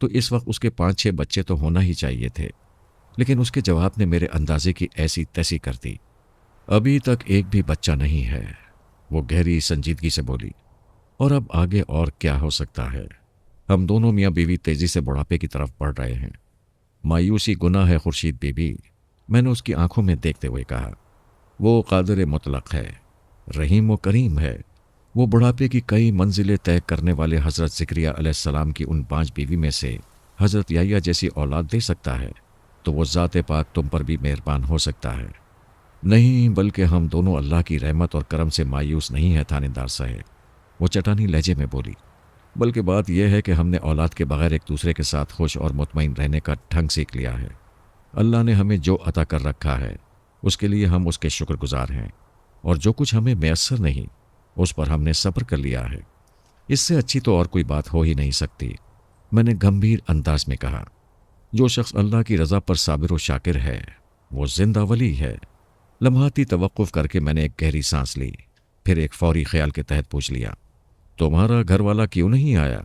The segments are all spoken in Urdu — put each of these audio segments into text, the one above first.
تو اس وقت اس کے 5-6 بچے تو ہونا ہی چاہیے تھے، لیکن اس کے جواب نے میرے اندازے کی ایسی تیسی کر دی۔ ابھی تک ایک بھی بچہ نہیں ہے، وہ گہری سنجیدگی سے بولی۔ اور اب آگے اور کیا ہو سکتا ہے؟ ہم دونوں میاں بیوی تیزی سے بڑھاپے کی طرف بڑھ رہے ہیں۔ مایوسی گناہ ہے خورشید بیوی، میں نے اس کی آنکھوں میں دیکھتے ہوئے کہا۔ وہ قادر مطلق ہے، رحیم و کریم ہے۔ وہ بڑھاپے کی کئی منزلیں طے کرنے والے حضرت زکریا علیہ السلام کی ان 5 بیوی میں سے حضرت یحییٰ جیسی اولاد دے سکتا ہے، تو وہ ذات پاک تم پر بھی مہربان ہو سکتا ہے۔ نہیں، بلکہ ہم دونوں اللہ کی رحمت اور کرم سے مایوس نہیں ہیں تھانے دار صاحب، وہ چٹانی لہجے میں بولی۔ بلکہ بات یہ ہے کہ ہم نے اولاد کے بغیر ایک دوسرے کے ساتھ خوش اور مطمئن رہنے کا ڈھنگ سیکھ لیا ہے۔ اللہ نے ہمیں جو عطا کر رکھا ہے اس کے لیے ہم اس کے شکر گزار ہیں، اور جو کچھ ہمیں میسر نہیں اس پر ہم نے صبر کر لیا ہے۔ اس سے اچھی تو اور کوئی بات ہو ہی نہیں سکتی، میں نے گمبھیر انداز میں کہا۔ جو شخص اللہ کی رضا پر صابر و شاکر ہے وہ زندہ ولی ہے۔ لمحاتی توقف کر کے میں نے ایک گہری سانس لی، پھر ایک فوری خیال کے تحت پوچھ لیا، تمہارا گھر والا کیوں نہیں آیا؟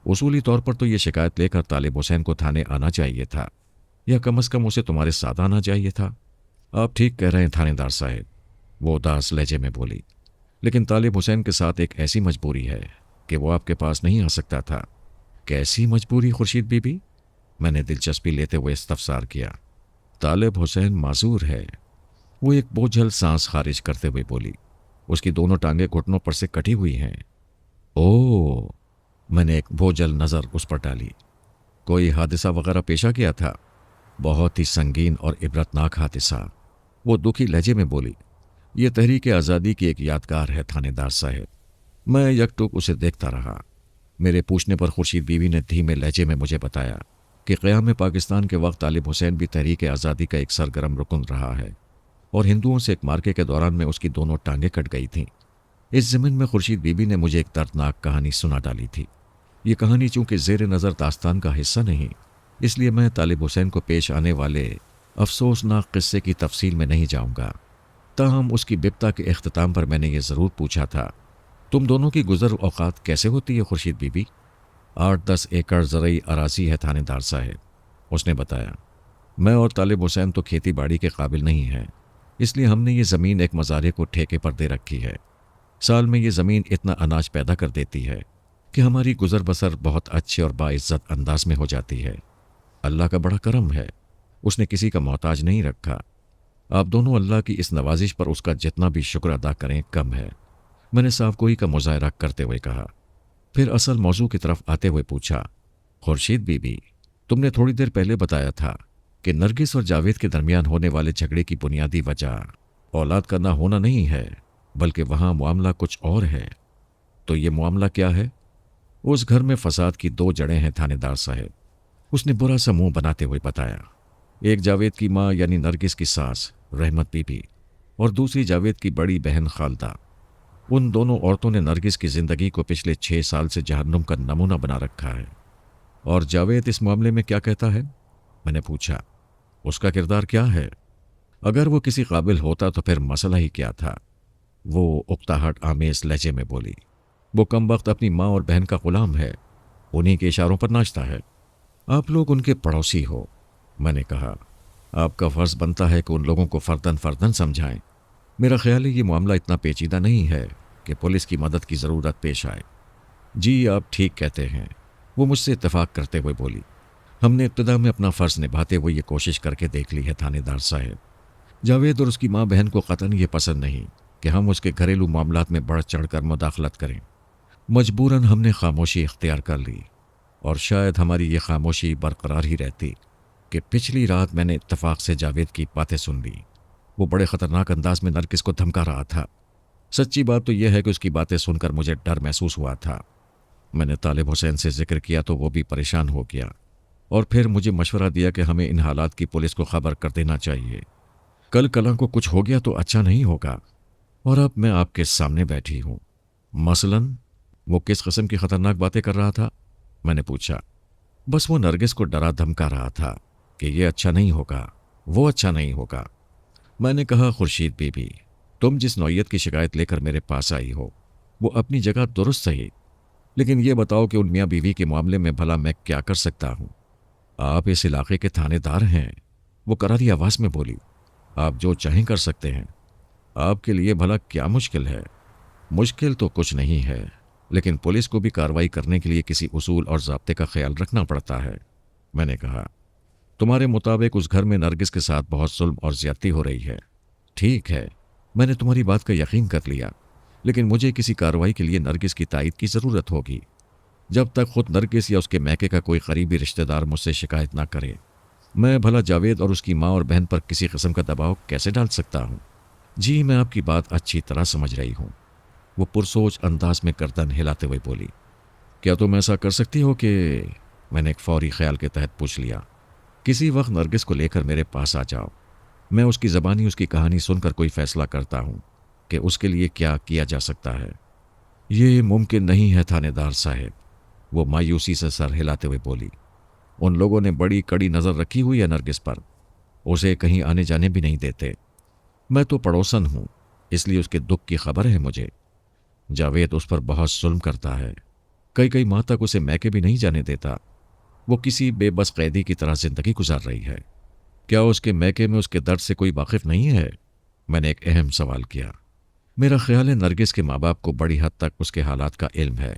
اصولی طور پر تو یہ شکایت لے کر طالب حسین کو تھانے آنا چاہیے تھا، یا کم از کم اسے تمہارے ساتھ آنا چاہیے تھا۔ آپ ٹھیک کہہ رہے ہیں تھانے دار صاحب، وہ اداس لہجے میں بولی، لیکن طالب حسین کے ساتھ ایک ایسی مجبوری ہے کہ وہ آپ کے پاس نہیں آ سکتا تھا۔ کیسی مجبوری خورشید بی بی؟ میں نے دلچسپی لیتے ہوئے استفسار کیا۔ طالب حسین معذور ہے، وہ ایک بوجھل سانس خارج کرتے ہوئے بولی، اس کی دونوں ٹانگیں گھٹنوں پر سے کٹی ہوئی ہیں۔ اوہ، میں نے ایک بوجھل نظر اس پر ڈالی۔ کوئی حادثہ وغیرہ پیش آ گیا تھا؟ بہت ہی سنگین اور عبرتناک حادثہ، وہ دکھی لہجے میں بولی۔ یہ تحریک آزادی کی ایک یادگار ہے تھانے دار صاحب۔ میں یک ٹک اسے دیکھتا رہا۔ میرے پوچھنے پر خورشید بیوی نے دھیمے لہجے میں مجھے بتایا کہ قیام پاکستان کے وقت طالب حسین بھی تحریک آزادی کا ایک سرگرم رکن رہا ہے، اور ہندوؤں سے ایک مارکے کے دوران میں اس کی دونوں ٹانگیں کٹ گئی تھیں۔ اس ضمن میں خورشید بیوی نے مجھے ایک دردناک کہانی سنا ڈالی تھی۔ یہ کہانی چونکہ زیر نظر داستان کا حصہ نہیں، اس لیے میں طالب حسین کو پیش آنے والے افسوسناک قصے کی تفصیل میں نہیں جاؤں گا۔ تاہم اس کی بپتا کے اختتام پر میں نے یہ ضرور پوچھا تھا، تم دونوں کی گزر اوقات کیسے ہوتی ہے خورشید بیوی؟ 8-10 ایکڑ زرعی اراضی ہے تھانے دار صاحب، اس نے بتایا۔ میں اور طالب حسین تو کھیتی باڑی کے قابل نہیں ہیں، اس لیے ہم نے یہ زمین ایک مزارے کو ٹھیکے پر دے رکھی ہے۔ سال میں یہ زمین اتنا اناج پیدا کر دیتی ہے کہ ہماری گزر بسر بہت اچھے اور باعزت انداز میں ہو جاتی ہے۔ اللہ کا بڑا کرم ہے، اس نے کسی کا محتاج نہیں رکھا۔ آپ دونوں اللہ کی اس نوازش پر اس کا جتنا بھی شکر ادا کریں کم ہے، میں نے صاف گوئی کا مظاہرہ کرتے ہوئے کہا۔ پھر اصل موضوع کی طرف آتے ہوئے پوچھا، خورشید بی بی، تم نے تھوڑی دیر پہلے بتایا تھا کہ نرگس اور جاوید کے درمیان ہونے والے جھگڑے کی بنیادی وجہ اولاد کا نہ ہونا نہیں ہے، بلکہ وہاں معاملہ کچھ اور ہے۔ تو یہ معاملہ کیا ہے؟ اس گھر میں فساد کی 2 جڑیں ہیں تھانے دار صاحب، اس نے برا سا منہ بناتے ہوئے بتایا۔ ایک جاوید کی ماں یعنی نرگس کی ساس رحمت بی بی، اور دوسری جاوید کی بڑی بہن خالدہ۔ ان دونوں عورتوں نے نرگس کی زندگی کو پچھلے 6 سال سے جہنم کا نمونہ بنا رکھا ہے۔ اور جاوید اس معاملے میں کیا کہتا ہے؟ میں نے پوچھا۔ اس کا کردار کیا ہے؟ اگر وہ کسی قابل ہوتا تو پھر مسئلہ ہی کیا تھا، وہ اکتاہٹ آمیز لہجے میں بولی۔ وہ کم وقت اپنی ماں اور بہن کا غلام ہے، انہی کے اشاروں پر ناچتا ہے۔ آپ لوگ ان کے پڑوسی ہو، میں نے کہا۔ آپ کا فرض بنتا ہے کہ ان لوگوں کو فردن فردن سمجھائیں۔ میرا خیال ہے یہ معاملہ اتنا پیچیدہ نہیں ہے کہ پولیس کی مدد کی ضرورت پیش آئے۔ جی آپ ٹھیک کہتے ہیں، وہ مجھ سے اتفاق کرتے ہوئے بولی۔ ہم نے ابتدا میں اپنا فرض نبھاتے ہوئے یہ کوشش کر کے دیکھ لی ہے تھانے دار صاحب۔ جاوید اور اس کی ماں بہن کو قطعاً یہ پسند نہیں کہ ہم اس کے گھریلو معاملات میں بڑھ چڑھ کر مداخلت کریں۔ مجبوراً ہم نے خاموشی اختیار کر لی، اور شاید ہماری یہ خاموشی برقرار ہی رہتی کہ پچھلی رات میں نے اتفاق سے جاوید کی باتیں سن لی۔ وہ بڑے خطرناک انداز میں نرگس کو دھمکا رہا تھا۔ سچی بات تو یہ ہے کہ اس کی باتیں سن کر مجھے ڈر محسوس ہوا تھا۔ میں نے طالب حسین سے ذکر کیا تو وہ بھی پریشان ہو گیا، اور پھر مجھے مشورہ دیا کہ ہمیں ان حالات کی پولیس کو خبر کر دینا چاہیے۔ کل کلاں کو کچھ ہو گیا تو اچھا نہیں ہوگا، اور اب میں آپ کے سامنے بیٹھی ہوں۔ مثلاً وہ کس قسم کی خطرناک باتیں کر رہا تھا؟ میں نے پوچھا۔ بس وہ نرگس کو ڈرا دھمکا رہا تھا کہ یہ اچھا نہیں ہوگا، وہ اچھا نہیں ہوگا۔ میں نے کہا، خورشید بی بی، تم جس نوعیت کی شکایت لے کر میرے پاس آئی ہو وہ اپنی جگہ درست صحیح، لیکن یہ بتاؤ کہ ان میاں بیوی کے معاملے میں بھلا میں کیا کر سکتا ہوں؟ آپ اس علاقے کے تھانے دار ہیں، وہ کراری آواز میں بولی۔ آپ جو چاہیں کر سکتے ہیں، آپ کے لیے بھلا کیا مشکل ہے؟ مشکل تو کچھ نہیں ہے، لیکن پولیس کو بھی کارروائی کرنے کے لیے کسی اصول اور ضابطے کا خیال رکھنا پڑتا ہے۔ میں نے کہا، تمہارے مطابق اس گھر میں نرگس کے ساتھ بہت ظلم اور زیادتی ہو رہی ہے۔ ٹھیک ہے، میں نے تمہاری بات کا یقین کر لیا، لیکن مجھے کسی کارروائی کے لیے نرگس کی تائید کی ضرورت ہوگی۔ جب تک خود نرگس یا اس کے میکے کا کوئی قریبی رشتہ دار مجھ سے شکایت نہ کرے، میں بھلا جاوید اور اس کی ماں اور بہن پر کسی قسم کا دباؤ کیسے ڈال سکتا ہوں؟ جی میں آپ کی بات اچھی طرح سمجھ رہی ہوں، وہ پرسوچ انداز میں گردن ہلاتے ہوئے بولی۔ کیا تم ایسا کر سکتی ہو کہ… میں نے ایک فوری خیال کے تحت پوچھ لیا، کسی وقت نرگس کو لے کر میرے پاس آ جاؤ، میں اس کی زبانی اس کی کہانی سن کر کوئی فیصلہ کرتا ہوں کہ اس کے لیے کیا کیا جا سکتا ہے۔ یہ ممکن نہیں ہے تھانے دار صاحب، وہ مایوسی سے سر ہلاتے ہوئے بولی۔ ان لوگوں نے بڑی کڑی نظر رکھی ہوئی ہے نرگس پر، اسے کہیں آنے جانے بھی نہیں دیتے۔ میں تو پڑوسن ہوں، اس لیے اس کے دکھ کی خبر ہے مجھے۔ جاوید اس پر بہت ظلم کرتا ہے، کئی ماہ تک اسے میکے بھی نہیں جانے دیتا۔ وہ کسی بے بس قیدی کی طرح زندگی گزار رہی ہے۔ کیا اس کے میکے میں اس کے درد سے کوئی واقف نہیں ہے؟ میں نے ایک اہم سوال کیا۔ میرا خیال ہے نرگس کے ماں باپ کو بڑی حد تک اس کے حالات کا علم ہے،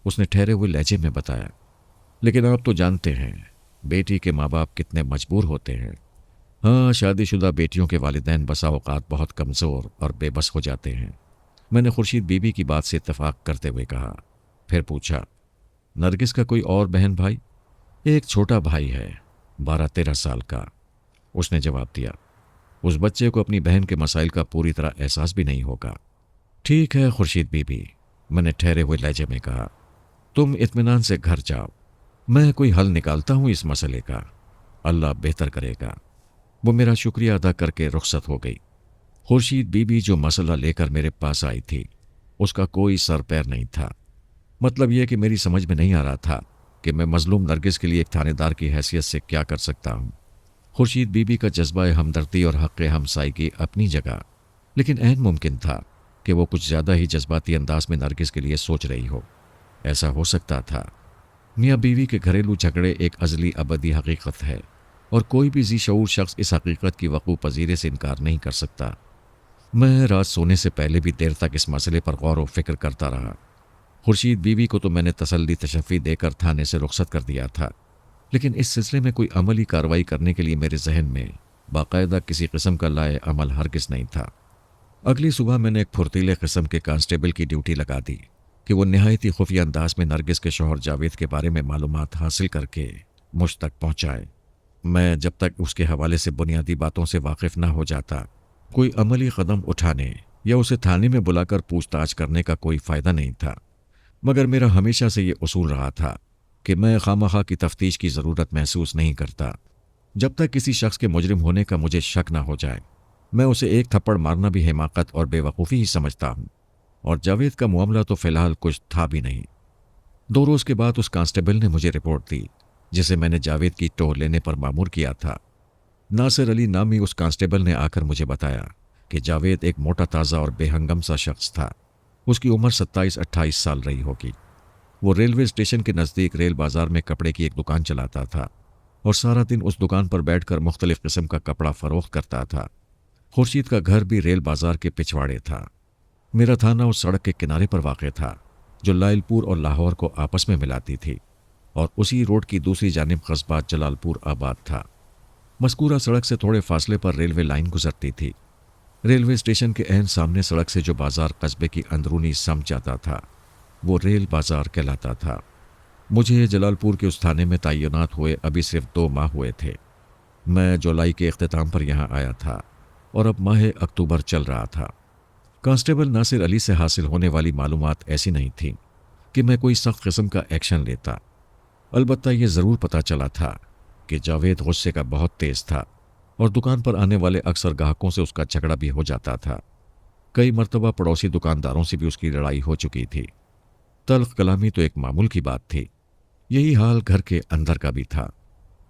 اس نے ٹھہرے ہوئے لہجے میں بتایا۔ لیکن آپ تو جانتے ہیں بیٹی کے ماں باپ کتنے مجبور ہوتے ہیں۔ ہاں، شادی شدہ بیٹیوں کے والدین بسا اوقات بہت کمزور اور بے بس ہو جاتے ہیں، میں نے خورشید بی بی کی بات سے اتفاق کرتے ہوئے کہا۔ پھر پوچھا، نرگس کا کوئی اور بہن بھائی؟ ایک چھوٹا بھائی ہے، 12-13 سال کا، اس نے جواب دیا۔ اس بچے کو اپنی بہن کے مسائل کا پوری طرح احساس بھی نہیں ہوگا۔ ٹھیک ہے خورشید بی بی، میں نے ٹھہرے ہوئے لہجے میں کہا، تم اطمینان سے گھر جاؤ، میں کوئی حل نکالتا ہوں اس مسئلے کا، اللہ بہتر کرے گا۔ وہ میرا شکریہ ادا کر کے رخصت ہو گئی۔ خورشید بی بی جو مسئلہ لے کر میرے پاس آئی تھی، اس کا کوئی سر پیر نہیں تھا۔ مطلب یہ کہ میری سمجھ میں نہیں آ رہا تھا کہ میں مظلوم نرگس کے لیے ایک تھانے دار کی حیثیت سے کیا کر سکتا ہوں۔ خورشید بی بی کا جذبہ ہمدردی اور حق ہمسائی کی اپنی جگہ، لیکن عین ممکن تھا کہ وہ کچھ زیادہ ہی جذباتی انداز میں نرگس کے لیے سوچ رہی ہو۔ ایسا ہو سکتا تھا۔ میاں بیوی کے گھریلو جھگڑے ایک ازلی ابدی حقیقت ہے، اور کوئی بھی ذی شعور شخص اس حقیقت کی وقوع پذیرے سے انکار نہیں کر سکتا۔ میں رات سونے سے پہلے بھی دیر تک اس مسئلے پر غور و فکر کرتا رہا۔ خورشید بیوی کو تو میں نے تسلی تشفی دے کر تھانے سے رخصت کر دیا تھا، لیکن اس سلسلے میں کوئی عملی کارروائی کرنے کے لیے میرے ذہن میں باقاعدہ کسی قسم کا لائے عمل ہرگز نہیں تھا۔ اگلی صبح میں نے ایک پھرتیلے قسم کے کانسٹیبل کی ڈیوٹی لگا دی کہ وہ نہایت ہی خفیہ انداز میں نرگس کے شوہر جاوید کے بارے میں معلومات حاصل کر کے مجھ تک پہنچائے۔ میں جب تک اس کے حوالے سے بنیادی باتوں سے واقف نہ ہو جاتا، کوئی عملی قدم اٹھانے یا اسے تھانے میں بلا کر پوچھ تاچھ کرنے کا کوئی فائدہ نہیں تھا۔ مگر میرا ہمیشہ سے یہ اصول رہا تھا کہ میں خواہ کی تفتیش کی ضرورت محسوس نہیں کرتا۔ جب تک کسی شخص کے مجرم ہونے کا مجھے شک نہ ہو جائے، میں اسے ایک تھپڑ مارنا بھی حماقت اور بے وقوفی ہی سمجھتا ہوں، اور جاوید کا معاملہ تو فی الحال کچھ تھا بھی نہیں۔ 2 روز کے بعد اس کانسٹیبل نے مجھے رپورٹ دی جسے میں نے جاوید کی ٹوہ لینے پر مامور کیا تھا۔ ناصر علی نامی اس کانسٹیبل نے آ کر مجھے بتایا کہ جاوید ایک موٹا تازہ اور بے ہنگم سا شخص تھا۔ اس کی عمر 27-28 سال رہی ہوگی۔ وہ ریلوے اسٹیشن کے نزدیک ریل بازار میں کپڑے کی ایک دکان چلاتا تھا، اور سارا دن اس دکان پر بیٹھ کر مختلف قسم کا کپڑا فروخت کرتا تھا۔ خورشید کا گھر بھی ریل بازار کے پچھواڑے تھا۔ میرا تھانہ اس سڑک کے کنارے پر واقع تھا جو لائل پور اور لاہور کو آپس میں ملاتی تھی، اور اسی روڈ کی دوسری جانب قصبہ جلال پور آباد تھا۔ مذکورہ سڑک سے تھوڑے فاصلے پر ریلوے لائن گزرتی تھی۔ ریلوے اسٹیشن کے عین سامنے سڑک سے جو بازار قصبے کی اندرونی سمت جاتا تھا، وہ ریل بازار کہلاتا تھا۔ مجھے جلال پور کے اس تھانے میں تعینات ہوئے ابھی صرف 2 ماہ ہوئے تھے۔ میں جولائی کے اختتام پر یہاں آیا تھا، اور اب ماہ اکتوبر چل رہا تھا۔ کانسٹیبل ناصر علی سے حاصل ہونے والی معلومات ایسی نہیں تھیں کہ میں کوئی سخت قسم کا ایکشن لیتا۔ البتہ یہ ضرور پتہ چلا تھا کہ جاوید غصے کا بہت تیز تھا، اور دکان پر آنے والے اکثر گاہکوں سے اس کا جھگڑا بھی ہو جاتا تھا۔ کئی مرتبہ پڑوسی دکانداروں سے بھی اس کی لڑائی ہو چکی تھی۔ تلخ کلامی تو ایک معمول کی بات تھی، یہی حال گھر کے اندر کا بھی تھا۔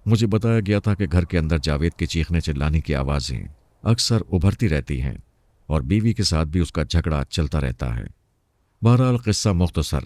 مجھے بتایا گیا تھا کہ گھر کے اندر جاوید کے چیخنے چلانے کی آوازیں اکثر ابھرتی رہتی ہیں، اور بیوی کے ساتھ بھی اس کا جھگڑا چلتا رہتا ہے۔ بہرحال قصہ مختصر،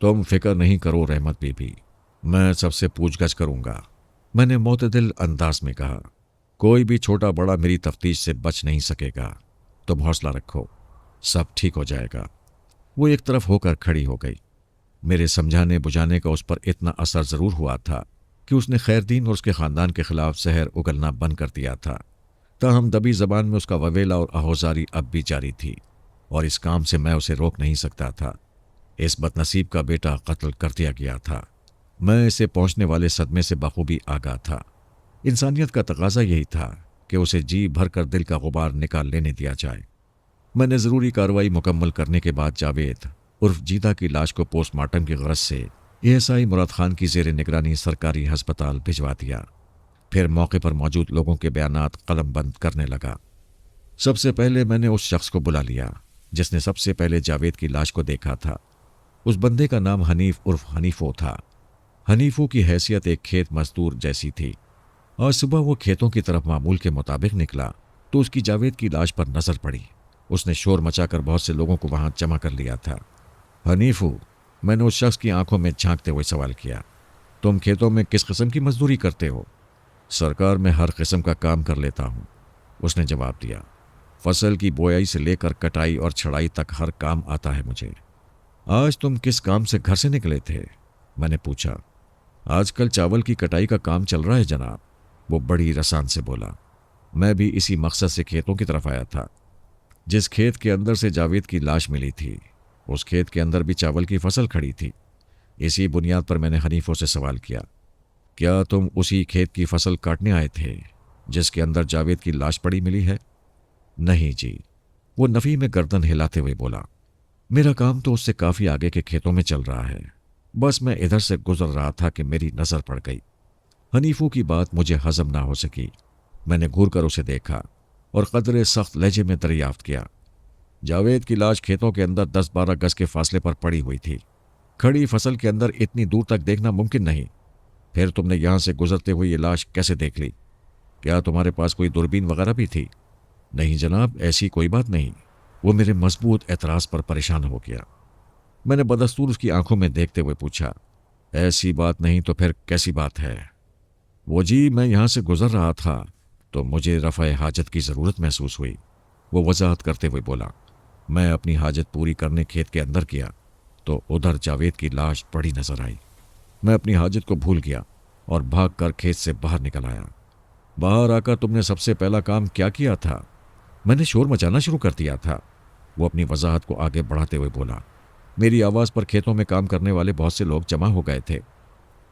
تم فکر نہیں کرو رحمت بی بی، میں سب سے پوچھ گچھ کروں گا، میں نے معتدل انداز میں کہا۔ کوئی بھی چھوٹا بڑا میری تفتیش سے بچ نہیں سکے گا، تم حوصلہ رکھو، سب ٹھیک ہو جائے گا۔ وہ ایک طرف ہو کر کھڑی ہو گئی۔ میرے سمجھانے بجھانے کا اس پر اتنا اثر ضرور ہوا تھا کہ اس نے خیردین اور اس کے خاندان کے خلاف زہر اگلنا بند کر دیا تھا۔ تاہم دبی زبان میں اس کا وویلا اور آہوزاری اب بھی جاری تھی، اور اس کام سے میں اسے روک نہیں سکتا تھا۔ اس بد نصیب کا بیٹا قتل کر دیا گیا تھا۔ میں اسے پہنچنے والے صدمے سے بخوبی آگاہ تھا۔ انسانیت کا تقاضا یہی تھا کہ اسے جی بھر کر دل کا غبار نکال لینے دیا جائے۔ میں نے ضروری کارروائی مکمل کرنے کے بعد جاوید عرف جیتا کی لاش کو پوسٹ مارٹم کی غرض سے ASI مراد خان کی زیر نگرانی سرکاری ہسپتال بھجوا دیا۔ پھر موقع پر موجود لوگوں کے بیانات قلم بند کرنے لگا۔ سب سے پہلے میں نے اس شخص کو بلا لیا جس نے سب سے پہلے جاوید کی لاش کو دیکھا تھا۔ اس بندے کا نام حنیف عرف حنیفو تھا۔ حنیفو کی حیثیت ایک کھیت مزدور جیسی تھی۔ آج صبح وہ کھیتوں کی طرف معمول کے مطابق نکلا تو اس کی جاوید کی لاش پر نظر پڑی۔ اس نے شور مچا کر بہت سے لوگوں کو وہاں جمع کر لیا تھا۔ حنیفو، میں نے اس شخص کی آنکھوں میں جھانکتے ہوئے سوال کیا، تم کھیتوں میں کس قسم کی مزدوری کرتے ہو؟ سرکار، میں ہر قسم کا کام کر لیتا ہوں، اس نے جواب دیا۔ فصل کی بویائی سے لے کر کٹائی اور چھڑائی تک ہر کام آتا ہے مجھے۔ آج تم کس کام سے گھر سے نکلے تھے؟ میں نے پوچھا۔ آج کل چاول کی کٹائی کا کام چل رہا ہے جناب، وہ بڑی رسان سے بولا۔ میں بھی اسی مقصد سے کھیتوں کی طرف آیا تھا۔ جس کھیت کے اندر سے جاوید کی لاش ملی تھی، اس کھیت کے اندر بھی چاول کی فصل کھڑی تھی۔ اسی بنیاد پر میں نے حنیفوں سے سوال کیا، کیا تم اسی کھیت کی فصل کاٹنے آئے تھے جس کے اندر جاوید کی لاش پڑی ملی ہے؟ نہیں جی، وہ نفی میں گردن ہلاتے ہوئے بولا۔ میرا کام تو اس سے کافی آگے کے کھیتوں میں چل رہا ہے، بس میں ادھر سے گزر رہا تھا کہ میری نظر پڑ گئی۔ حنیفوں کی بات مجھے ہضم نہ ہو سکی۔ میں نے گھور کر اسے دیکھا اور قدرے سخت لہجے میں دریافت کیا۔ جاوید کی لاش کھیتوں کے اندر 10-12 گز کے فاصلے پر پڑی ہوئی تھی۔ کھڑی فصل کے اندر اتنی دور تک دیکھنا ممکن نہیں۔ پھر تم نے یہاں سے گزرتے ہوئے یہ لاش کیسے دیکھ لی؟ کیا تمہارے پاس کوئی دوربین وغیرہ بھی تھی؟ نہیں جناب، ایسی کوئی بات نہیں، وہ میرے مضبوط اعتراض پر پریشان ہو گیا۔ میں نے بدستور اس کی آنکھوں میں دیکھتے ہوئے پوچھا، ایسی بات نہیں تو پھر کیسی بات ہے؟ وہ جی، میں یہاں سے گزر رہا تھا تو مجھے رفع حاجت کی ضرورت محسوس ہوئی، وہ وضاحت کرتے ہوئے بولا۔ میں اپنی حاجت پوری کرنے کھیت کے اندر گیا تو ادھر جاوید کی لاش پڑی نظر آئی۔ میں اپنی حاجت کو بھول گیا اور بھاگ کر کھیت سے باہر نکل آیا۔ باہر آ کر تم نے سب سے پہلا کام کیا کیا تھا؟ میں نے شور مچانا شروع کر دیا تھا، وہ اپنی وضاحت کو آگے بڑھاتے ہوئے بولا۔ میری آواز پر کھیتوں میں کام کرنے والے بہت سے لوگ جمع ہو گئے تھے۔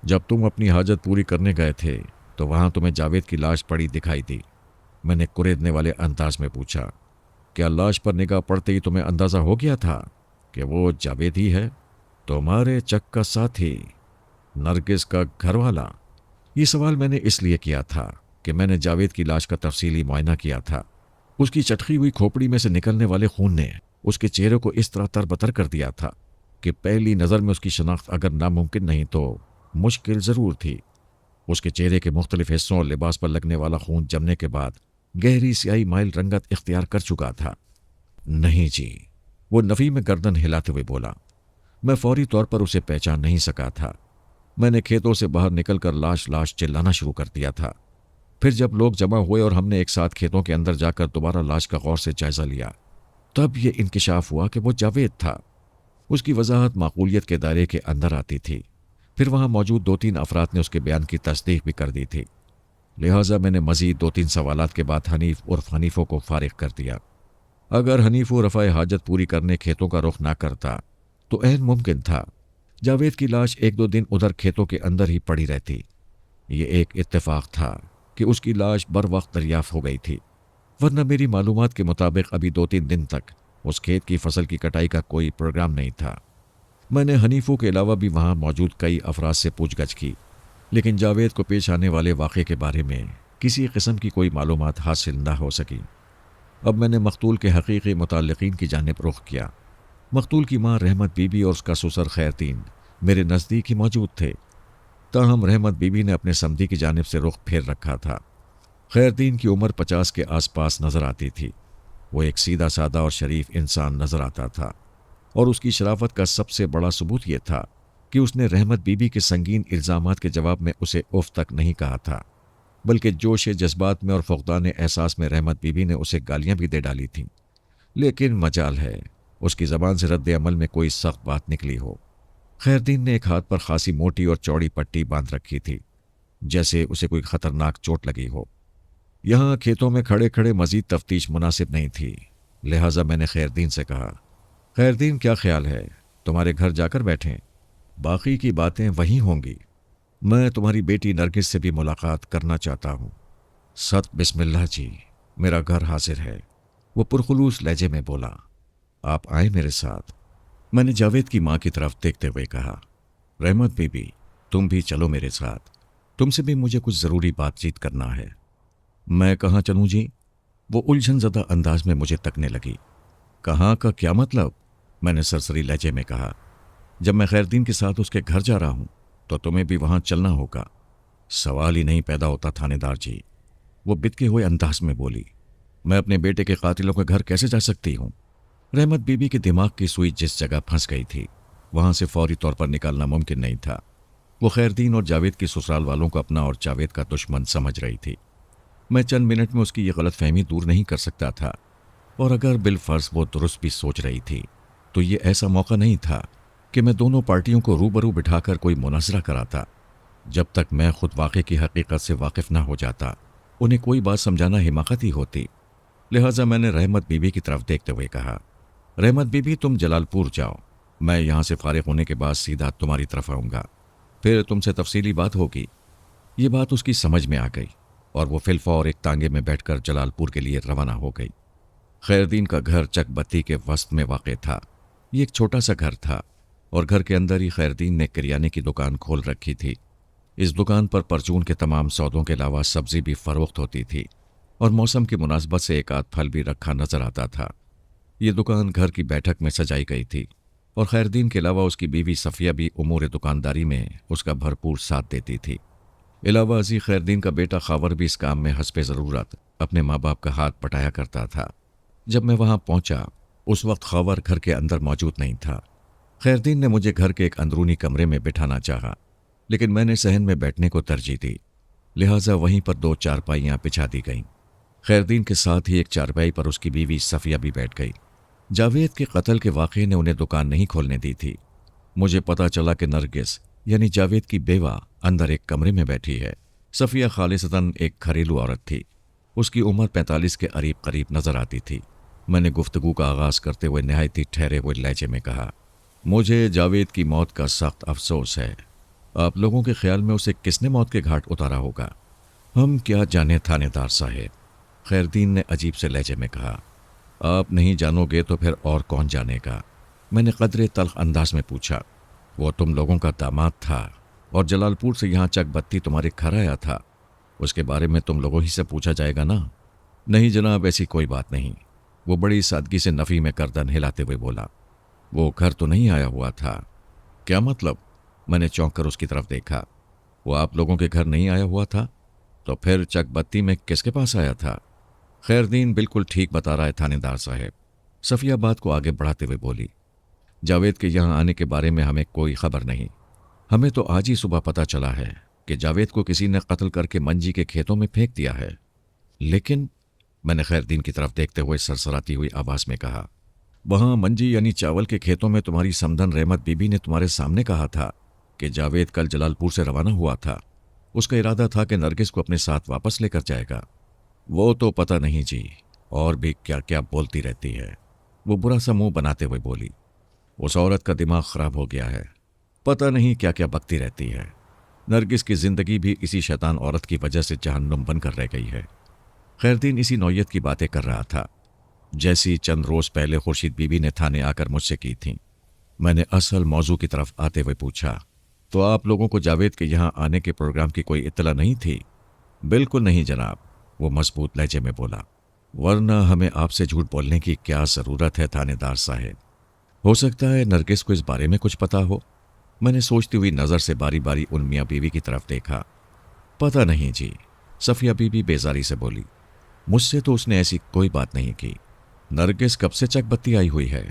جب تم اپنی حاجت پوری کرنے گئے تھے تو وہاں تمہیں جاوید کی لاش پڑی دکھائی دی۔ میں نے کریدنے والے انداز میں پوچھا، کیا لاش پر نگاہ پڑتے ہی تمہیں اندازہ ہو گیا تھا کہ وہ جاوید ہی ہے، تمہارے چک کا ساتھی، نرگس کا گھر والا؟ یہ سوال میں نے اس لیے کیا تھا کہ میں نے جاوید کی لاش کا تفصیلی معائنہ کیا تھا۔ اس کی چٹکی ہوئی کھوپڑی میں سے نکلنے والے خون نے اس کے چہرے کو اس طرح تربتر کر دیا تھا کہ پہلی نظر میں اس کی شناخت اگر ناممکن نہیں تو مشکل ضرور تھی۔ اس کے چہرے کے مختلف حصوں اور لباس پر لگنے والا خون جمنے کے بعد گہری سیاہی مائل رنگت اختیار کر چکا تھا۔ نہیں جی، وہ نفی میں گردن ہلاتے ہوئے بولا۔ میں فوری طور پر اسے پہچان نہیں سکا تھا۔ میں نے کھیتوں سے باہر نکل کر لاش لاش چلانا شروع کر دیا تھا۔ پھر جب لوگ جمع ہوئے اور ہم نے ایک ساتھ کھیتوں کے اندر جا کر دوبارہ لاش کا غور سے جائزہ لیا، تب یہ انکشاف ہوا کہ وہ جاوید تھا۔ اس کی وضاحت معقولیت کے دائرے کے اندر آتی تھی۔ پھر وہاں موجود 2-3 افراد نے اس کے بیان کی تصدیق بھی کر دی تھی۔ لہٰذا میں نے مزید 2-3 سوالات کے بعد حنیف عرف حنیفوں کو فارغ کر دیا۔ اگر حنیفو رفع حاجت پوری کرنے کھیتوں کا رخ نہ کرتا تو عین ممکن تھا جاوید کی لاش 1-2 دن ادھر کھیتوں کے اندر ہی پڑی رہتی۔ یہ ایک اتفاق تھا کہ اس کی لاش بر وقت دریافت ہو گئی تھی، ورنہ میری معلومات کے مطابق ابھی 2-3 دن تک اس کھیت کی فصل کی کٹائی کا کوئی پروگرام نہیں تھا۔ میں نے حنیفوں کے علاوہ بھی وہاں موجود کئی افراد سے پوچھ گچھ کی، لیکن جاوید کو پیش آنے والے واقعے کے بارے میں کسی قسم کی کوئی معلومات حاصل نہ ہو سکی۔ اب میں نے مقتول کے حقیقی متعلقین کی جانب رخ کیا۔ مقتول کی ماں رحمت بی بی اور اس کا سسر خیردین میرے نزدیک ہی موجود تھے، تاہم رحمت بی بی نے اپنے سمدی کی جانب سے رخ پھیر رکھا تھا۔ خیردین کی عمر 50 کے آس پاس نظر آتی تھی۔ وہ ایک سیدھا سادہ اور شریف انسان نظر آتا تھا، اور اس کی شرافت کا سب سے بڑا ثبوت یہ تھا کہ اس نے رحمت بی بی کے سنگین الزامات کے جواب میں اسے اف تک نہیں کہا تھا، بلکہ جوش جذبات میں اور فقدان احساس میں رحمت بی بی نے اسے گالیاں بھی دے ڈالی تھیں۔ لیکن مجال ہے اس کی زبان سے رد عمل میں کوئی سخت بات نکلی ہو۔ خیردین نے ایک ہاتھ پر خاصی موٹی اور چوڑی پٹی باندھ رکھی تھی، جیسے اسے کوئی خطرناک چوٹ لگی ہو۔ یہاں کھیتوں میں کھڑے کھڑے مزید تفتیش مناسب نہیں تھی، لہٰذا میں نے خیردین سے کہا، خیردین کیا خیال ہے تمہارے گھر جا کر بیٹھیں؟ باقی کی باتیں وہیں ہوں گی۔ میں تمہاری بیٹی نرگس سے بھی ملاقات کرنا چاہتا ہوں۔ ست بسم اللہ جی، میرا گھر حاضر ہے، وہ پرخلوص لہجے میں بولا۔ آپ آئیں میرے ساتھ۔ میں نے جاوید کی ماں کی طرف دیکھتے ہوئے کہا، رحمت بی بی تم بھی چلو میرے ساتھ، تم سے بھی مجھے کچھ ضروری بات چیت کرنا ہے۔ میں کہاں چلوں جی؟ وہ الجھن زدہ انداز میں مجھے تکنے لگی۔ کہاں کا کیا مطلب؟ میں نے سرسری لہجے میں کہا۔ جب میں خیردین کے ساتھ اس کے گھر جا رہا ہوں تو تمہیں بھی وہاں چلنا ہوگا۔ سوال ہی نہیں پیدا ہوتا تھانے دار جی، وہ بتکے ہوئے انداز میں بولی۔ میں اپنے بیٹے کے قاتلوں کے گھر کیسے جا سکتی ہوں؟ رحمت بی بی کے دماغ کی سوئی جس جگہ پھنس گئی تھی وہاں سے فوری طور پر نکالنا ممکن نہیں تھا۔ وہ خیردین اور جاوید کی سسرال والوں کو اپنا اور جاوید کا دشمن سمجھ رہی تھی۔ میں چند منٹ میں اس کی یہ غلط فہمی دور نہیں کر سکتا تھا، اور اگر بالفرض وہ درست بھی سوچ رہی تھی تو یہ ایسا موقع نہیں تھا کہ میں دونوں پارٹیوں کو روبرو بٹھا کر کوئی مناظرہ کراتا۔ جب تک میں خود واقعے کی حقیقت سے واقف نہ ہو جاتا انہیں کوئی بات سمجھانا حماقت ہی ہوتی۔ لہٰذا میں نے رحمت بی بی کی طرف دیکھتے ہوئے کہا، رحمت بی بی تم جلال پور جاؤ، میں یہاں سے فارغ ہونے کے بعد سیدھا تمہاری طرف آؤں گا، پھر تم سے تفصیلی بات ہوگی۔ یہ بات اس کی سمجھ میں آ گئی اور وہ فلفور ایک تانگے میں بیٹھ کر جلال پور کے لیے روانہ ہو گئی۔ خیردین کا گھر چک بتی کے وسط میں واقع تھا۔ یہ ایک چھوٹا سا گھر تھا اور گھر کے اندر ہی خیردین نے کریانے کی دکان کھول رکھی تھی۔ اس دکان پر پرچون کے تمام سودوں کے علاوہ سبزی بھی فروخت ہوتی تھی اور موسم کی مناسبت سے ایک آدھ پھل بھی رکھا نظر آتا تھا۔ یہ دکان گھر کی بیٹھک میں سجائی گئی تھی اور خیردین کے علاوہ اس کی بیوی صفیہ بھی امور دکانداری میں اس کا بھرپور ساتھ دیتی تھی۔ علاوہ ازیں خیردین کا بیٹا خاور بھی اس کام میں حسب ضرورت اپنے ماں باپ کا ہاتھ پٹایا کرتا تھا۔ جب میں وہاں پہنچا اس وقت خاور گھر کے اندر موجود نہیں تھا۔ خیردین نے مجھے گھر کے ایک اندرونی کمرے میں بٹھانا چاہا، لیکن میں نے صحن میں بیٹھنے کو ترجیح دی، لہٰذا وہیں پر 2 چارپائیاں بچھا دی گئیں۔ خیردین کے ساتھ ہی ایک چارپائی پر اس کی بیوی صفیہ بھی بیٹھ گئی۔ جاوید کے قتل کے واقعے نے انہیں دکان نہیں کھولنے دی تھی۔ مجھے پتا چلا کہ نرگس یعنی جاوید کی بیوہ اندر ایک کمرے میں بیٹھی ہے۔ صفیہ خالصتاً ایک گھریلو عورت تھی۔ اس کی عمر 45 کے قریب نظر آتی تھی۔ میں نے گفتگو کا آغاز کرتے ہوئے نہایت ہی ٹھہرے ہوئے لہجے میں کہا، مجھے جاوید کی موت کا سخت افسوس ہے۔ آپ لوگوں کے خیال میں اسے کس نے موت کے گھاٹ اتارا ہوگا؟ ہم کیا جانے تھانے دار صاحب، خیردین نے عجیب سے لہجے میں کہا۔ آپ نہیں جانو گے تو پھر اور کون جانے گا؟ میں نے قدرے تلخ انداز میں پوچھا۔ وہ تم لوگوں کا داماد تھا اور جلال پور سے یہاں چک بتی تمہارے گھر آیا تھا، اس کے بارے میں تم لوگوں ہی سے پوچھا جائے گا نا؟ نہیں جناب، ایسی کوئی بات نہیں، وہ بڑی سادگی سے نفی میں گردن ہلاتے ہوئے بولا۔ وہ گھر تو نہیں آیا ہوا تھا؟ کیا مطلب؟ میں نے چونک کر اس کی طرف دیکھا۔ وہ آپ لوگوں کے گھر نہیں آیا ہوا تھا تو پھر چک بتی میں کس کے پاس آیا تھا؟ خیردین بالکل ٹھیک بتا رہا ہے تھانے دار صاحب، صفیہ بات کو آگے بڑھاتے ہوئے بولی۔ جاوید کے یہاں آنے کے بارے میں ہمیں کوئی خبر نہیں، ہمیں تو آج ہی صبح پتا چلا ہے کہ جاوید کو کسی نے قتل کر کے منجی کے کھیتوں میں پھینک دیا ہے۔ لیکن میں نے خیردین کی طرف دیکھتے ہوئے سرسراتی ہوئی آواز میں کہا، وہاں منجی یعنی چاول کے کھیتوں میں تمہاری سمدن رحمت بی بی نے تمہارے سامنے کہا تھا کہ جاوید کل جلال پور سے روانہ ہوا تھا، اس کا ارادہ تھا کہ نرگس کو اپنے ساتھ واپس لے کر جائے گا۔ وہ تو پتہ نہیں جی، اور بھی کیا کیا بولتی رہتی ہے، وہ برا سا منہ بناتے ہوئے بولی۔ اس عورت کا دماغ خراب ہو گیا ہے، پتہ نہیں کیا کیا بکتی رہتی ہے۔ نرگس کی زندگی بھی اسی شیطان عورت کی وجہ سے جہنم بن کر رہ گئی ہے۔ خیردین اسی نوعیت کی باتیں کر رہا تھا جیسی چند روز پہلے خورشید بی بی نے تھانے آ کر مجھ سے کی تھیں۔ میں نے اصل موضوع کی طرف آتے ہوئے پوچھا، تو آپ لوگوں کو جاوید کے یہاں آنے کے پروگرام کی کوئی اطلاع نہیں تھی؟ بالکل نہیں جناب، وہ مضبوط لہجے میں بولا، ورنہ ہمیں آپ سے جھوٹ بولنے کی کیا ضرورت ہے تھانے دار صاحب؟ ہو سکتا ہے نرگس کو اس بارے میں کچھ پتا ہو۔ میں نے سوچتی ہوئی نظر سے باری باری ان میاں بیوی کی طرف دیکھا۔ پتہ نہیں جی، صفیہ بی بی بیزاری سے بولی، مجھ سے تو اس نے ایسی کوئی بات نہیں کی۔ نرگس کب سے چک بتی آئی ہوئی ہے؟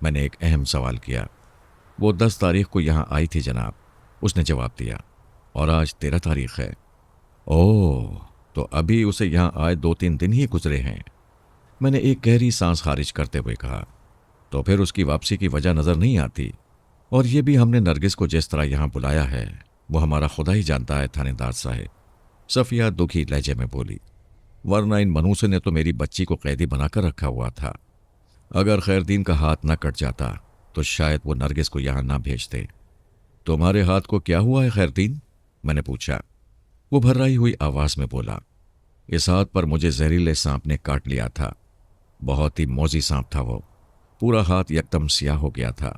میں نے ایک اہم سوال کیا۔ وہ 10 تاریخ کو یہاں آئی تھی جناب، اس نے جواب دیا۔ اور آج 13 تاریخ ہے۔ اوہ، تو ابھی اسے یہاں آئے 2-3 دن ہی گزرے ہیں۔ میں نے ایک گہری سانس خارج کرتے ہوئے کہا، تو پھر اس کی واپسی کی وجہ نظر نہیں آتی؟ اور یہ بھی ہم نے نرگس کو جس طرح یہاں بلایا ہے وہ ہمارا خدا ہی جانتا ہے تھانے دار صاحب، صفیہ دکھی لہجے میں بولی، ورنہ ان منوسے نے تو میری بچی کو قیدی بنا کر رکھا ہوا تھا۔ اگر خیردین کا ہاتھ نہ کٹ جاتا تو شاید وہ نرگس کو یہاں نہ بھیجتے۔ تمہارے ہاتھ کو کیا ہوا ہے خیردین؟ میں نے پوچھا۔ وہ بھرائی ہوئی آواز میں بولا، اس ہاتھ پر مجھے زہریلے سانپ نے کاٹ لیا تھا۔ بہت ہی موذی سانپ تھا وہ، پورا ہاتھ یکدم سیاہ ہو گیا تھا۔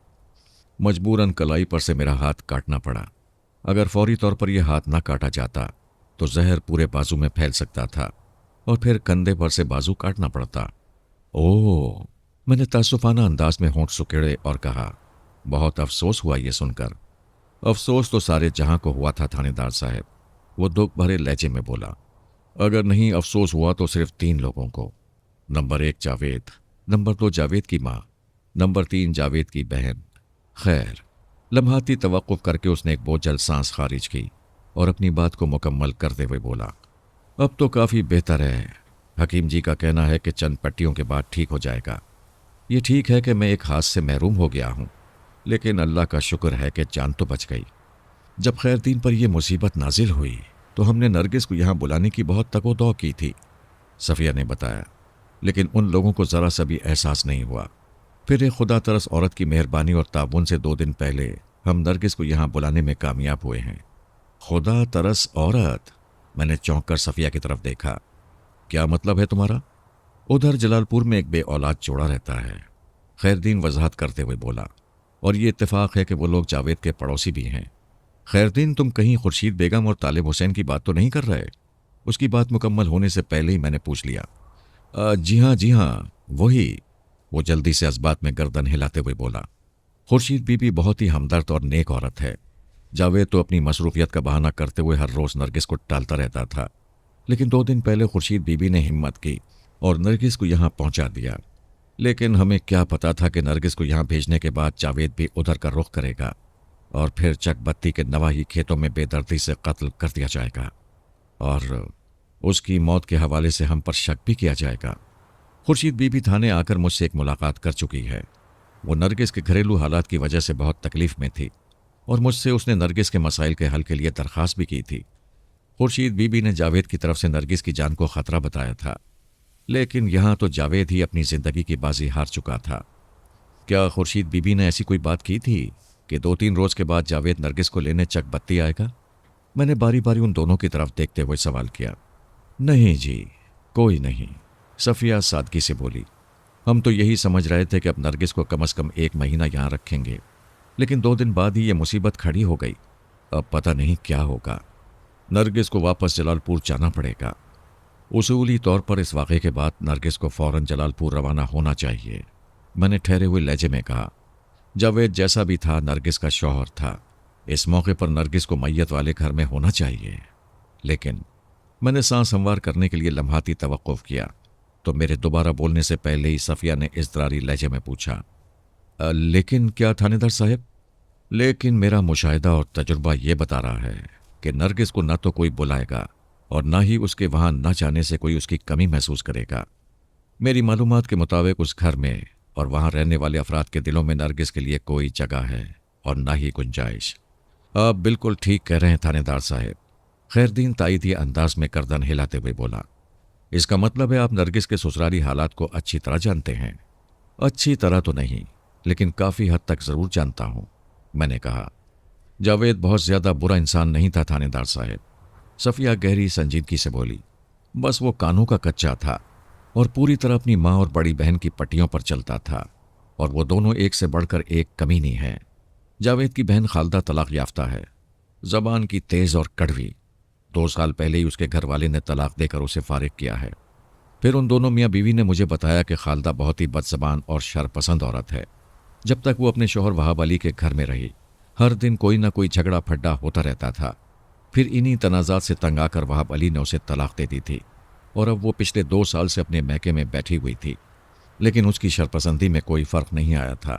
مجبوراً کلائی پر سے میرا ہاتھ کاٹنا پڑا۔ اگر فوری طور پر یہ ہاتھ نہ کاٹا جاتا تو زہر پورے بازو میں پھیل سکتا تھا اور پھر کندھے پر سے بازو کاٹنا پڑتا۔ اوہ، میں نے تاسفانہ انداز میں ہونٹ سکیڑے اور کہا، بہت افسوس ہوا یہ سن کر۔ افسوس تو سارے جہاں کو ہوا تھا تھانے دار صاحب، وہ دکھ بھرے لہجے میں بولا۔ اگر نہیں افسوس ہوا تو صرف 3 لوگوں کو۔ نمبر 1 جاوید، نمبر 2 جاوید کی ماں، نمبر 3 جاوید کی بہن۔ خیر، لمحاتی توقف کر کے اس نے ایک بوجھل سانس خارج کی اور اپنی بات کو مکمل کرتے ہوئے بولا، اب تو کافی بہتر ہے۔ حکیم جی کا کہنا ہے کہ چند پٹیوں کے بعد ٹھیک ہو جائے گا۔ یہ ٹھیک ہے کہ میں ایک ہاتھ سے محروم ہو گیا ہوں، لیکن اللہ کا شکر ہے کہ جان تو بچ گئی۔ جب خیردین پر یہ مصیبت نازل ہوئی تو ہم نے نرگس کو یہاں بلانے کی بہت تگ و دو کی تھی، صفیہ نے بتایا، لیکن ان لوگوں کو ذرا سا بھی احساس نہیں ہوا۔ پھر ایک خدا ترس عورت کی مہربانی اور تعاون سے 2 دن پہلے ہم نرگس کو یہاں بلانے میں کامیاب ہوئے ہیں۔ خدا ترس عورت؟ میں نے چونک کر صفیہ کی طرف دیکھا۔ کیا مطلب ہے تمہارا؟ ادھر جلال پور میں ایک بے اولاد جوڑا رہتا ہے، خیردین وضاحت کرتے ہوئے بولا، اور یہ اتفاق ہے کہ وہ لوگ جاوید کے پڑوسی بھی ہیں۔ خیردین، تم کہیں خورشید بیگم اور طالب حسین کی بات تو نہیں کر رہے؟ اس کی بات مکمل ہونے سے پہلے ہی میں نے پوچھ لیا۔ جی ہاں، وہی۔ وہ جلدی سے اسبات میں گردن ہلاتے ہوئے بولا، خورشید بی بی بہت ہی ہمدرد اور نیک عورت ہے۔ جاوید تو اپنی مصروفیت کا بہانہ کرتے ہوئے ہر روز نرگس کو ٹالتا رہتا تھا، لیکن 2 دن پہلے خورشید بی بی نے ہمت کی اور نرگس کو یہاں پہنچا دیا۔ لیکن ہمیں کیا پتا تھا کہ نرگس کو یہاں بھیجنے کے بعد جاوید بھی ادھر کا رخ کرے گا اور پھر چک بتی کے نواحی کھیتوں میں بے دردی سے قتل کر دیا جائے گا، اور اس کی موت کے حوالے سے ہم پر شک بھی کیا جائے گا۔ خورشید بی بی تھانے آ کر مجھ سے ایک ملاقات کر چکی ہے۔ وہ نرگس کے گھریلو حالات کی وجہ سے بہت تکلیف میں تھی اور مجھ سے اس نے نرگس کے مسائل کے حل کے لیے درخواست بھی کی تھی۔ خورشید بی بی نے جاوید کی طرف سے نرگس کی جان کو خطرہ بتایا تھا، لیکن یہاں تو جاوید ہی اپنی زندگی کی بازی ہار چکا تھا۔ کیا خورشید بی بی نے ایسی کوئی بات کی تھی کہ 2-3 روز کے بعد جاوید نرگس کو لینے چک بتی آئے گا؟ میں نے باری باری ان دونوں کی طرف دیکھتے ہوئے سوال کیا۔ نہیں جی، کوئی نہیں، صفیہ سادگی سے بولی۔ ہم تو یہی سمجھ رہے تھے کہ اب نرگس کو کم از کم 1 مہینہ یہاں رکھیں گے، لیکن 2 دن بعد ہی یہ مصیبت کھڑی ہو گئی۔ اب پتہ نہیں کیا ہوگا۔ نرگس کو واپس جلال پور جانا پڑے گا۔ اصولی طور پر اس واقعے کے بعد نرگس کو فوراً جلال پور روانہ ہونا چاہیے، میں نے ٹھہرے ہوئے لہجے میں کہا۔ جاوید جیسا بھی تھا نرگس کا شوہر تھا، اس موقع پر نرگس کو میت والے گھر میں ہونا چاہیے۔ لیکن میں نے سانس ہموار کرنے کے لیے لمحاتی توقف کیا تو میرے دوبارہ بولنے سے پہلے ہی صفیہ نے اضطراری لہجے میں پوچھا، لیکن کیا تھانے دار صاحب؟ لیکن میرا مشاہدہ اور تجربہ یہ بتا رہا ہے کہ نرگس کو نہ تو کوئی بلائے گا اور نہ ہی اس کے وہاں نہ جانے سے کوئی اس کی کمی محسوس کرے گا۔ میری معلومات کے مطابق اس گھر میں اور وہاں رہنے والے افراد کے دلوں میں نرگس کے لیے کوئی جگہ ہے اور نہ ہی گنجائش۔ آپ بالکل ٹھیک کہہ رہے ہیں تھانے دار صاحب، خیردین تائیدی انداز میں گردن ہلاتے ہوئے بولا۔ اس کا مطلب ہے آپ نرگس کے سسرالی حالات کو اچھی طرح جانتے ہیں؟ اچھی طرح تو نہیں، لیکن کافی حد تک ضرور جانتا ہوں، میں نے کہا۔ جاوید بہت زیادہ برا انسان نہیں تھا تھانے دار صاحب، صفیہ گہری سنجیدگی سے بولی، بس وہ کانوں کا کچا تھا اور پوری طرح اپنی ماں اور بڑی بہن کی پٹیوں پر چلتا تھا، اور وہ دونوں ایک سے بڑھ کر ایک کمینی ہیں۔ جاوید کی بہن خالدہ طلاق یافتہ ہے، زبان کی تیز اور کڑوی۔ 2 سال پہلے ہی اس کے گھر والے نے طلاق دے کر اسے فارغ کیا ہے۔ پھر ان دونوں میاں بیوی نے مجھے بتایا کہ خالدہ بہت ہی بدزبان اور شرپسند عورت ہے۔ جب تک وہ اپنے شوہر وہاب علی کے گھر میں رہی، ہر دن کوئی نہ کوئی جھگڑا پھڈا ہوتا رہتا تھا۔ پھر انہی تنازعات سے تنگ آ کر وہاب علی نے اسے طلاق دے دی تھی، اور اب وہ پچھلے 2 سال سے اپنے میکے میں بیٹھی ہوئی تھی، لیکن اس کی شرپسندی میں کوئی فرق نہیں آیا تھا۔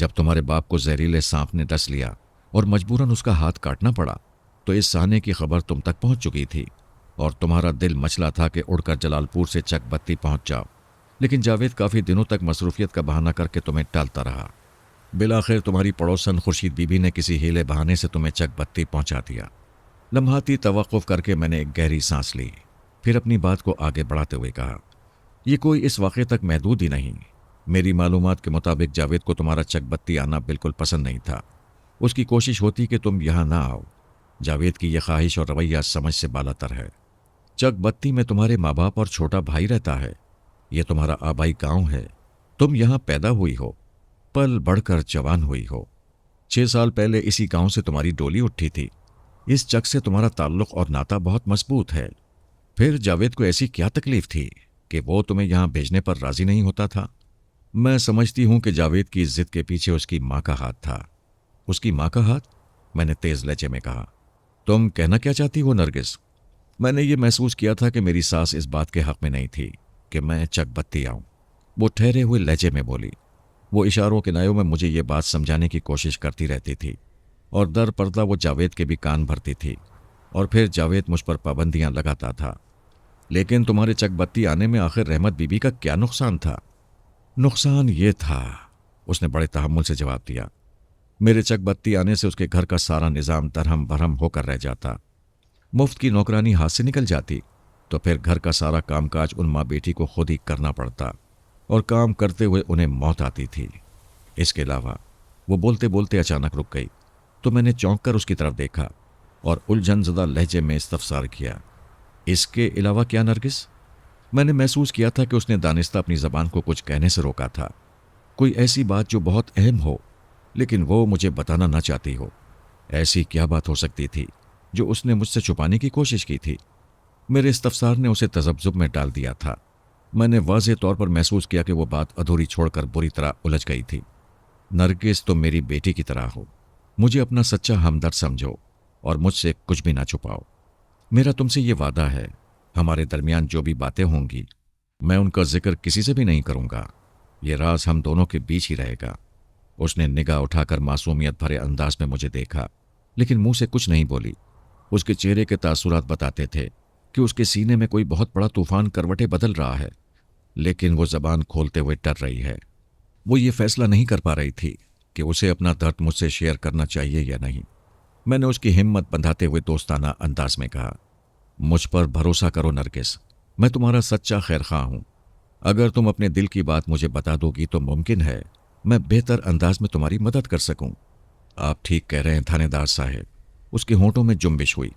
جب تمہارے باپ کو زہریلے سانپ نے ڈس لیا اور مجبوراً اس کا ہاتھ کاٹنا پڑا تو اس سانے کی خبر تم تک پہنچ چکی تھی اور تمہارا دل مچلا تھا کہ اڑ کر جلال پور سے چک بتی پہنچ جاؤ، لیکن جاوید کافی دنوں تک مصروفیت کا بہانہ کر کے تمہیں ٹالتا رہا۔ بالآخر تمہاری پڑوسن خورشید بی بی نے کسی ہیلے بہانے سے تمہیں چک بتی پہنچا دیا۔ لمحاتی توقف کر کے میں نے ایک گہری سانس لی، پھر اپنی بات کو آگے بڑھاتے ہوئے کہا، یہ کوئی اس واقعے تک محدود ہی نہیں۔ میری معلومات کے مطابق جاوید کو تمہارا چک بتی آنا بالکل پسند نہیں تھا۔ اس کی کوشش ہوتی کہ تم یہاں نہ آؤ۔ جاوید کی یہ خواہش اور رویہ سمجھ سے بالا تر ہے۔ چک بتی میں تمہارے ماں باپ اور چھوٹا بھائی رہتا ہے۔ یہ تمہارا آبائی گاؤں ہے۔ تم یہاں پیدا ہوئی ہو، پل بڑھ کر جوان ہوئی ہو۔ 6 سال پہلے اسی گاؤں سے تمہاری ڈولی اٹھی تھی۔ اس چک سے تمہارا تعلق اور ناتا بہت مضبوط ہے۔ پھر جاوید کو ایسی کیا تکلیف تھی کہ وہ تمہیں یہاں بھیجنے پر راضی نہیں ہوتا تھا؟ میں سمجھتی ہوں کہ جاوید کی ضد کے پیچھے اس کی ماں کا ہاتھ تھا۔ اس کی ماں کا ہاتھ؟ میں نے تیز لہجے میں کہا۔ تم کہنا کیا چاہتی ہو نرگس؟ میں نے یہ محسوس کیا تھا کہ میری ساس اس بات کے حق میں نہیں تھی کہ میں چک بتی آؤں۔ وہ ٹھہرے ہوئے لہجے میں بولی۔ وہ اشاروں کے نایوں میں مجھے یہ بات سمجھانے کی کوشش کرتی رہتی تھی اور در پردہ وہ جاوید کے بھی کان بھرتی تھی اور پھر جاوید مجھ پر پابندیاں لگاتا تھا۔ لیکن تمہارے چک بتی آنے میں آخر رحمت بی بی کا کیا نقصان تھا؟ نقصان یہ تھا، اس نے بڑے تحمل سے جواب دیا، میرے چک بتی آنے سے اس کے گھر کا سارا نظام درہم برہم ہو کر رہ جاتا۔ مفت کی نوکرانی ہاتھ سے نکل جاتی تو پھر گھر کا سارا کام کاج ان ماں بیٹی کو خود ہی کرنا پڑتا اور کام کرتے ہوئے انہیں موت آتی تھی۔ اس کے علاوہ وہ بولتے بولتے اچانک رک گئی تو میں نے چونک کر اس کی طرف دیکھا اور الجھن زدہ لہجے میں استفسار کیا، اس کے علاوہ کیا نرگس؟ میں نے محسوس کیا تھا کہ اس نے دانستہ اپنی زبان کو کچھ کہنے سے روکا تھا، کوئی ایسی بات جو بہت اہم ہو لیکن وہ مجھے بتانا نہ چاہتی ہو۔ ایسی کیا بات ہو سکتی تھی جو اس نے مجھ سے چھپانے کی کوشش کی تھی؟ میرے استفسار نے اسے تذبذب میں ڈال دیا تھا۔ میں نے واضح طور پر محسوس کیا کہ وہ بات ادھوری چھوڑ کر بری طرح الجھ گئی تھی۔ نرگس تم میری بیٹی کی طرح ہو، مجھے اپنا سچا ہمدرد سمجھو اور مجھ سے کچھ بھی نہ چھپاؤ۔ میرا تم سے یہ وعدہ ہے، ہمارے درمیان جو بھی باتیں ہوں گی میں ان کا ذکر کسی سے بھی نہیں کروں گا، یہ راز ہم دونوں کے بیچ ہی رہے گا۔ اس نے نگاہ اٹھا کر معصومیت بھرے انداز میں مجھے دیکھا لیکن منہ سے کچھ نہیں بولی۔ اس کے چہرے کے تاثرات بتاتے تھے کہ اس کے سینے میں کوئی بہت بڑا طوفان کروٹیں بدل رہا ہے، لیکن وہ زبان کھولتے ہوئے ڈر رہی ہے۔ وہ یہ فیصلہ نہیں کر پا رہی تھی کہ اسے اپنا درد مجھ سے شیئر کرنا چاہیے یا نہیں۔ میں نے اس کی ہمت بندھاتے ہوئے دوستانہ انداز میں کہا، مجھ پر بھروسہ کرو نرگس، میں تمہارا سچا خیر خواہ ہوں۔ اگر تم اپنے دل کی بات مجھے بتا دو گی تو ممکن ہے میں بہتر انداز میں تمہاری مدد کر سکوں۔ آپ ٹھیک کہہ رہے ہیں تھانے دار صاحب، اس کے ہونٹوں میں جنبش ہوئی۔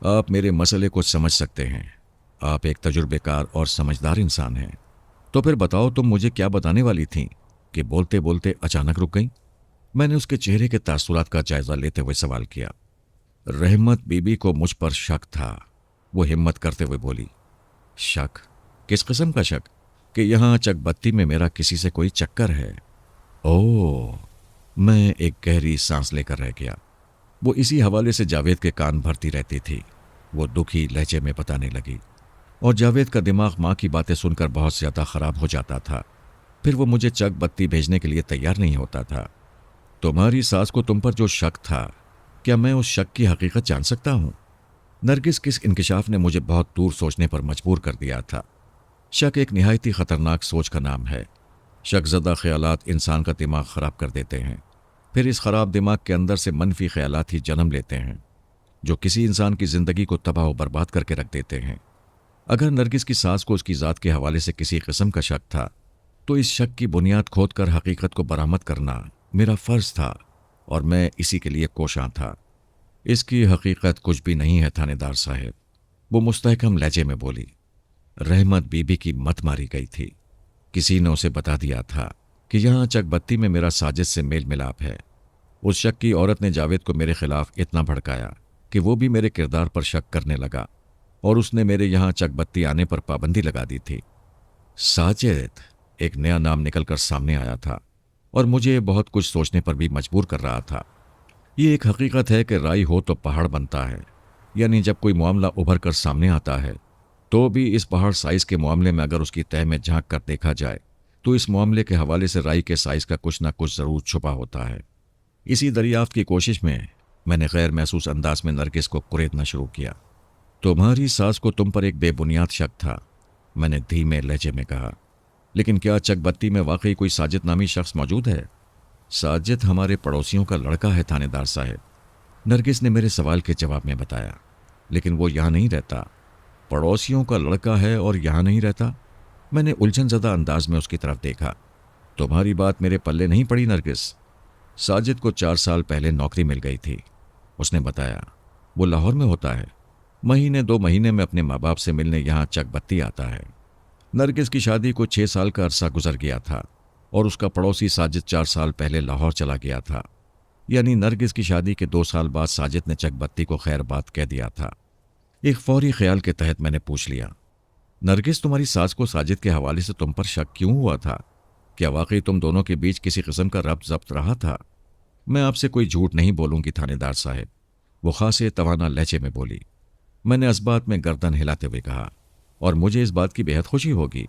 آپ میرے مسئلے کو سمجھ سکتے ہیں، آپ ایک تجربے کار اور سمجھدار انسان ہیں۔ تو پھر بتاؤ تم مجھے کیا بتانے والی تھیں کہ بولتے بولتے اچانک رک گئیں؟ میں نے اس کے چہرے کے تاثرات کا جائزہ لیتے ہوئے سوال کیا۔ رحمت بی بی کو مجھ پر شک تھا، وہ ہمت کرتے ہوئے بولی۔ شک؟ کس قسم کا شک؟ کہ یہاں چک بتی میں میرا کسی سے کوئی چکر ہے؟ اوہ! میں ایک گہری سانس لے کر رہ گیا۔ وہ اسی حوالے سے جاوید کے کان بھرتی رہتی تھی، وہ دکھی لہجے میں بتانے لگی، اور جاوید کا دماغ ماں کی باتیں سن کر بہت زیادہ خراب ہو جاتا تھا۔ پھر وہ مجھے چک بتی بھیجنے کے لیے تیار نہیں ہوتا تھا۔ تمہاری ساس کو تم پر جو شک تھا، کیا میں اس شک کی حقیقت جان سکتا ہوں؟ نرگس کس انکشاف نے مجھے بہت دور سوچنے پر مجبور کر دیا تھا۔ شک ایک نہایتی خطرناک سوچ کا نام ہے۔ شک زدہ خیالات انسان کا دماغ خراب کر دیتے ہیں، پھر اس خراب دماغ کے اندر سے منفی خیالات ہی جنم لیتے ہیں جو کسی انسان کی زندگی کو تباہ و برباد کر کے رکھ دیتے ہیں۔ اگر نرگس کی ساس کو اس کی ذات کے حوالے سے کسی قسم کا شک تھا تو اس شک کی بنیاد کھود کر حقیقت کو برآمد کرنا میرا فرض تھا اور میں اسی کے لیے کوشاں تھا۔ اس کی حقیقت کچھ بھی نہیں ہے تھانے دار صاحب، وہ مستحکم لہجے میں بولی۔ رحمت بی بی کی مت ماری گئی تھی، کسی نے اسے بتا دیا تھا کہ یہاں چک بتی میں میرا ساجد سے میل ملاپ ہے۔ اس شک کی عورت نے جاوید کو میرے خلاف اتنا بھڑکایا کہ وہ بھی میرے کردار پر شک کرنے لگا اور اس نے میرے یہاں چک بتی آنے پر پابندی لگا دی تھی۔ ساجد ایک نیا نام نکل کر سامنے آیا تھا اور مجھے بہت کچھ سوچنے پر بھی مجبور کر رہا تھا۔ یہ ایک حقیقت ہے کہ رائی ہو تو پہاڑ بنتا ہے، یعنی جب کوئی معاملہ ابھر کر سامنے آتا ہے تو بھی اس پہاڑ سائز کے معاملے میں اگر اس کی تہہ میں جھانک کر دیکھا جائے تو اس معاملے کے حوالے سے رائی کے سائز کا کچھ نہ کچھ ضرور چھپا ہوتا ہے۔ اسی دریافت کی کوشش میں نے غیر محسوس انداز میں نرگس کو کریدنا شروع کیا۔ تمہاری ساس کو تم پر ایک بے بنیاد شک تھا، میں نے دھیمے لہجے میں کہا، لیکن کیا چک بتی میں واقعی کوئی ساجد نامی شخص موجود ہے؟ ساجد ہمارے پڑوسیوں کا لڑکا ہے تھانے دار صاحب، نرگس نے میرے سوال کے جواب میں بتایا، لیکن وہ یہاں نہیں رہتا۔ پڑوسیوں کا لڑکا ہے اور یہاں نہیں رہتا؟ میں نے الجھن زدہ انداز میں اس کی طرف دیکھا۔ تمہاری بات میرے پلے نہیں پڑی نرگس۔ ساجد کو 4 سال پہلے نوکری مل گئی تھی، اس نے بتایا۔ وہ لاہور میں ہوتا ہے، مہینے 2 مہینے میں اپنے ماں باپ سے ملنے یہاں چک بتی آتا ہے۔ نرگس کی شادی کو 6 سال کا عرصہ گزر گیا تھا اور اس کا پڑوسی ساجد 4 سال پہلے لاہور چلا گیا تھا، یعنی نرگس کی شادی کے 2 سال بعد ساجد نے چک بتی کو خیر بات کہہ دیا تھا۔ ایک فوری خیال کے تحت میں نے پوچھ لیا، نرگس تمہاری ساس کو ساجد کے حوالے سے تم پر شک کیوں ہوا تھا؟ کیا واقعی تم دونوں کے بیچ کسی قسم کا ربط ضبط رہا تھا؟ میں آپ سے کوئی جھوٹ نہیں بولوں گی تھانے دار صاحب، وہ خاصے توانا لہجے میں بولی۔ میں نے اس بات میں گردن ہلاتے ہوئے کہا، اور مجھے اس بات کی بے حد خوشی ہوگی۔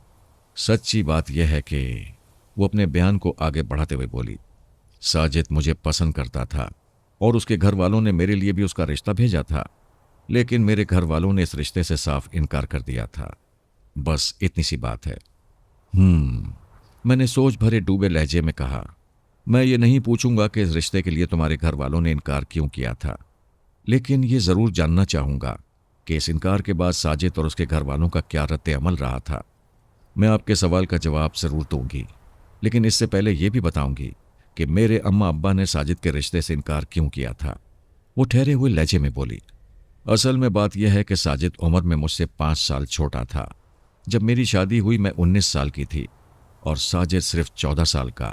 سچی بات یہ ہے کہ وہ اپنے بیان کو آگے بڑھاتے ہوئے بولی، ساجد مجھے پسند کرتا تھا اور اس کے گھر والوں نے میرے لیے بھی اس کا رشتہ بھیجا تھا، لیکن میرے گھر والوں نے اس رشتے سے صاف انکار کر دیا تھا۔ بس اتنی سی بات ہے۔ میں نے سوچ بھرے ڈوبے لہجے میں کہا، میں یہ نہیں پوچھوں گا کہ اس رشتے کے لیے تمہارے گھر والوں نے انکار کیوں کیا تھا، لیکن یہ ضرور جاننا چاہوں گا کہ اس انکار کے بعد ساجد اور اس کے گھر والوں کا کیا رد عمل رہا تھا۔ میں آپ کے سوال کا جواب ضرور دوں گی، لیکن اس سے پہلے یہ بھی بتاؤں گی کہ میرے اماں ابا نے ساجد کے رشتے سے انکار کیوں کیا تھا۔ وہ ٹھہرے ہوئے لہجے میں بولی، اصل میں بات یہ ہے کہ ساجد عمر میں مجھ سے 5 سال چھوٹا تھا۔ جب میری شادی ہوئی میں 19 سال کی تھی اور ساجد صرف 14 سال کا،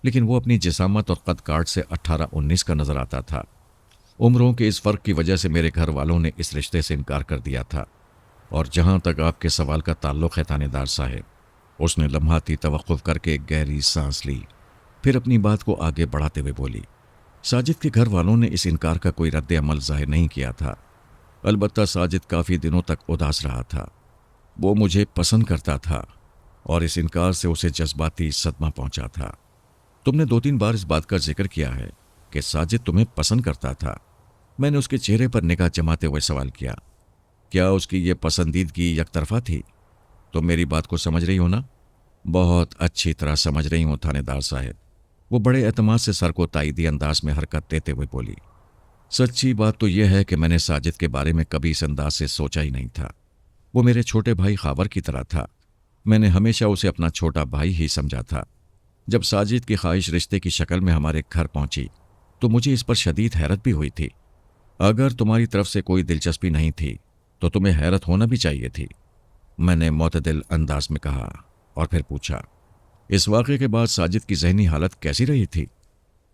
لیکن وہ اپنی جسامت اور قد کاٹ سے 18-19 کا نظر آتا تھا۔ عمروں کے اس فرق کی وجہ سے میرے گھر والوں نے اس رشتے سے انکار کر دیا تھا۔ اور جہاں تک آپ کے سوال کا تعلق ہے تھانے دار صاحب، اس نے لمحاتی توقف کر کے ایک گہری سانس لی، پھر اپنی بات کو آگے بڑھاتے ہوئے بولی، ساجد کے گھر والوں نے اس انکار کا کوئی رد عمل ظاہر نہیں کیا تھا، البتہ ساجد کافی دنوں تک اداس رہا تھا۔ وہ مجھے پسند کرتا تھا اور اس انکار سے اسے جذباتی صدمہ پہنچا تھا۔ تم نے 2-3 بار اس بات کا ذکر کیا ہے کہ ساجد تمہیں پسند کرتا تھا۔ میں نے اس کے چہرے پر نگاہ جماتے ہوئے سوال کیا، کیا اس کی یہ پسندیدگی یک طرفہ تھی؟ تم میری بات کو سمجھ رہی ہو نا؟ بہت اچھی طرح سمجھ رہی ہوں تھانے دار صاحب، وہ بڑے اعتماد سے سر کو تائیدی انداز میں حرکت دیتے ہوئے بولی۔ سچی بات تو یہ ہے کہ میں نے ساجد کے بارے میں کبھی اس انداز سے سوچا ہی نہیں تھا۔ وہ میرے چھوٹے بھائی خاور کی طرح تھا، میں نے ہمیشہ اسے اپنا چھوٹا بھائی ہی سمجھا تھا۔ جب ساجد کی خواہش رشتے کی شکل میں ہمارے گھر پہنچی تو مجھے اس پر شدید حیرت بھی ہوئی تھی۔ اگر تمہاری طرف سے کوئی دلچسپی نہیں تھی تو تمہیں حیرت ہونا بھی چاہیے تھی، میں نے معتدل انداز میں کہا، اور پھر پوچھا، اس واقعے کے بعد ساجد کی ذہنی حالت کیسی رہی تھی؟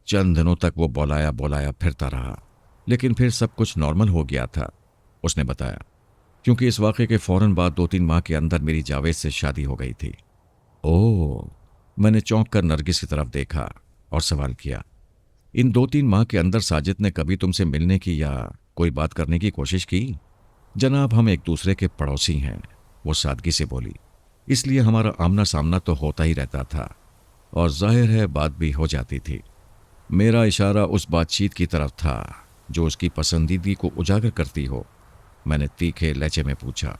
چند دنوں تک وہ بولایا بولایا پھرتا رہا، لیکن پھر سب کچھ نارمل ہو گیا تھا، اس نے بتایا، کیونکہ اس واقعے کے فوراً بعد 2-3 ماہ کے اندر میری جاوید سے شادی ہو گئی تھی۔ اوہ، میں نے چونک کر نرگس کی طرف دیکھا اور سوال کیا، ان 2-3 ماہ کے اندر ساجد نے کبھی تم سے ملنے کی یا کوئی بات کرنے کی کوشش کی؟ جناب ہم ایک دوسرے کے پڑوسی ہیں، وہ سادگی سے بولی، اس لیے ہمارا آمنا سامنا تو ہوتا ہی رہتا تھا اور ظاہر ہے بات بھی ہو جاتی تھی۔ میرا اشارہ اس بات چیت کی طرف تھا جو اس کی پسندیدگی کو اجاگر کرتی ہو۔ میں نے تیکھے لہجے میں پوچھا،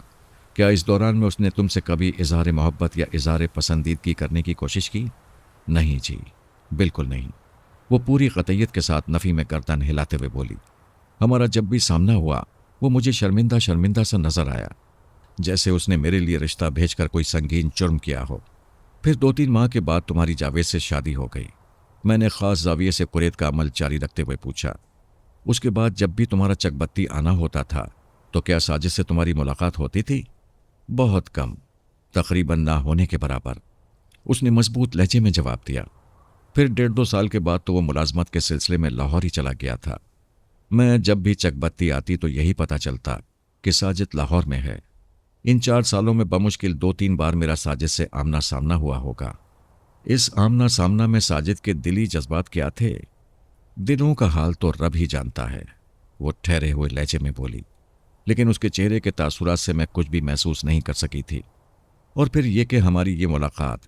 کیا اس دوران میں اس نے تم سے کبھی اظہار محبت یا اظہار پسندیدگی کرنے کی کوشش کی؟ نہیں جی، بالکل نہیں، وہ پوری قطعیت کے ساتھ نفی میں گردن ہلاتے ہوئے بولی۔ ہمارا جب بھی سامنا ہوا وہ مجھے شرمندہ شرمندہ سا نظر آیا، جیسے اس نے میرے لیے رشتہ بھیج کر کوئی سنگین جرم کیا ہو۔ پھر 2-3 ماہ کے بعد تمہاری جاوید سے شادی ہو گئی۔ میں نے خاص زاویے سے قرید کا عمل جاری رکھتے ہوئے پوچھا، اس کے بعد جب بھی تمہارا چک بتی آنا ہوتا تھا تو کیا ساجد سے تمہاری ملاقات ہوتی تھی؟ بہت کم، تقریباً نہ ہونے کے برابر، اس نے مضبوط لہجے میں جواب دیا۔ پھر 1.5-2 سال کے بعد تو وہ ملازمت کے سلسلے میں لاہور ہی چلا گیا تھا۔ میں جب بھی چک بتی آتی تو یہی پتہ چلتا کہ ساجد لاہور میں ہے۔ ان 4 سالوں میں بمشکل 2-3 بار میرا ساجد سے آمنا سامنا ہوا ہوگا۔ اس آمنا سامنا میں ساجد کے دلی جذبات کیا تھے؟ دلوں کا حال تو رب ہی جانتا ہے، وہ ٹھہرے ہوئے لہجے میں بولی، لیکن اس کے چہرے کے تاثرات سے میں کچھ بھی محسوس نہیں کر سکی تھی۔ اور پھر یہ کہ ہماری یہ ملاقات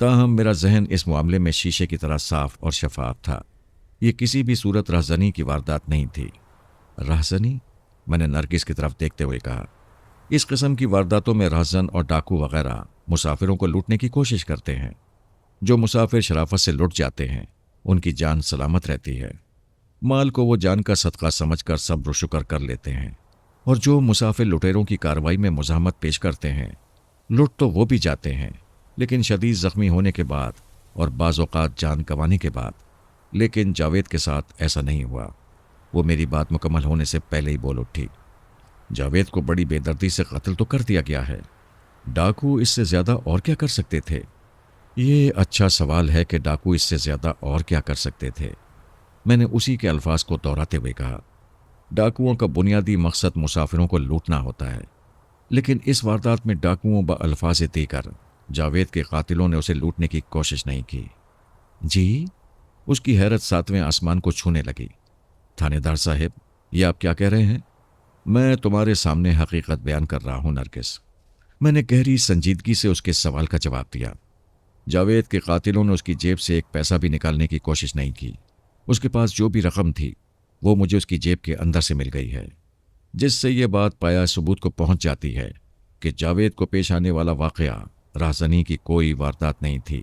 تاہم میرا ذہن اس معاملے میں شیشے کی طرح صاف اور شفاف تھا۔ یہ کسی بھی صورت رہزنی کی واردات نہیں تھی۔ رہزنی؟ میں نے نرگس کی طرف دیکھتے ہوئے کہا۔ اس قسم کی وارداتوں میں رہزن اور ڈاکو وغیرہ مسافروں کو لوٹنے کی کوشش کرتے ہیں۔ جو مسافر شرافت سے لٹ جاتے ہیں ان کی جان سلامت رہتی ہے۔ مال کو وہ جان کا صدقہ سمجھ کر صبر و شکر کر لیتے ہیں، اور جو مسافر لٹیروں کی کارروائی میں مزاحمت پیش کرتے ہیں لٹ تو وہ بھی جاتے ہیں، لیکن شدید زخمی ہونے کے بعد اور بعض اوقات جان گنوانے کے بعد۔ لیکن جاوید کے ساتھ ایسا نہیں ہوا۔ وہ میری بات مکمل ہونے سے پہلے ہی بول اٹھی۔ جاوید کو بڑی بے دردی سے قتل تو کر دیا گیا ہے، ڈاکو اس سے زیادہ اور کیا کر سکتے تھے؟ یہ اچھا سوال ہے کہ ڈاکو اس سے زیادہ اور کیا کر سکتے تھے، میں نے اسی کے الفاظ کو دہراتے ہوئے کہا۔ ڈاکوؤں کا بنیادی مقصد مسافروں کو لوٹنا ہوتا ہے، لیکن اس واردات میں ڈاکوؤں بالفاظ دیگر جاوید کے قاتلوں نے اسے لوٹنے کی کوشش نہیں کی۔ جی؟ اس کی حیرت ساتویں آسمان کو چھونے لگی۔ تھانے دار صاحب، یہ آپ کیا کہہ رہے ہیں؟ میں تمہارے سامنے حقیقت بیان کر رہا ہوں نرگس، میں نے گہری سنجیدگی سے اس کے سوال کا جواب دیا۔ جاوید کے قاتلوں نے اس کی جیب سے ایک پیسہ بھی نکالنے کی کوشش نہیں کی۔ اس کے پاس جو بھی رقم تھی وہ مجھے اس کی جیب کے اندر سے مل گئی ہے، جس سے یہ بات پایا ثبوت کو پہنچ جاتی ہے کہ جاوید کو پیش آنے والا واقعہ رہزنی کی کوئی واردات نہیں تھی،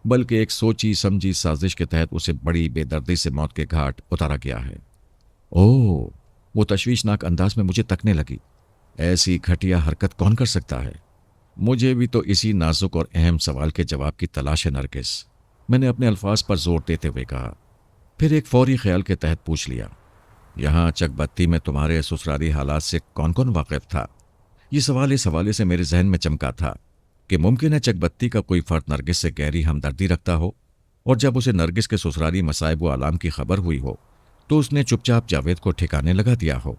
بلکہ ایک سوچی سمجھی سازش کے تحت اسے بڑی بے دردی سے موت کے گھاٹ اتارا گیا ہے۔ اوہ! وہ تشویشناک انداز میں مجھے تکنے لگی۔ ایسی گھٹیا حرکت کون کر سکتا ہے؟ مجھے بھی تو اسی نازک اور اہم سوال کے جواب کی تلاش ہے نرگس، میں نے اپنے الفاظ پر زور دیتے ہوئے کہا۔ پھر ایک فوری خیال کے تحت پوچھ لیا، یہاں چک بتی میں تمہارے سسرالی حالات سے کون کون واقف تھا؟ یہ سوال اس حوالے سے میرے ذہن میں چمکا تھا کہ ممکن ہے چک بتی کا کوئی فرد نرگس سے گہری ہمدردی رکھتا ہو، اور جب اسے نرگس کے سسرالی مصائب و آلام کی خبر ہوئی ہو تو اس نے چپ چاپ جاوید کو ٹھکانے لگا دیا ہو۔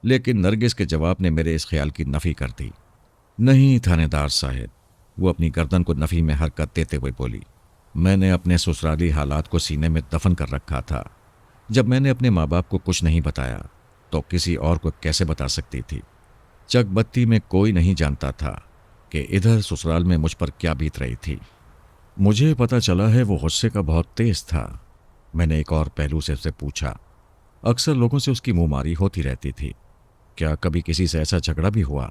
لیکن نرگس کے جواب نے میرے اس خیال کی نفی کر دی۔ نہیں تھانے دار صاحب، وہ اپنی گردن کو نفی میں حرکت دیتے ہوئے بولی، میں نے اپنے سسرالی حالات کو سینے میں دفن کر رکھا تھا۔ جب میں نے اپنے ماں باپ کو کچھ نہیں بتایا تو کسی اور کو کیسے بتا سکتی تھی؟ چک بتی میں کوئی نہیں جانتا تھا کہ ادھر سسرال میں مجھ پر کیا بیت رہی تھی۔ مجھے پتا چلا ہے وہ غصے کا بہت تیز تھا، میں نے ایک اور پہلو سے اسے پوچھا۔ اکثر لوگوں سے اس کی منہ ماری ہوتی رہتی تھی، کیا کبھی کسی سے ایسا جھگڑا بھی ہوا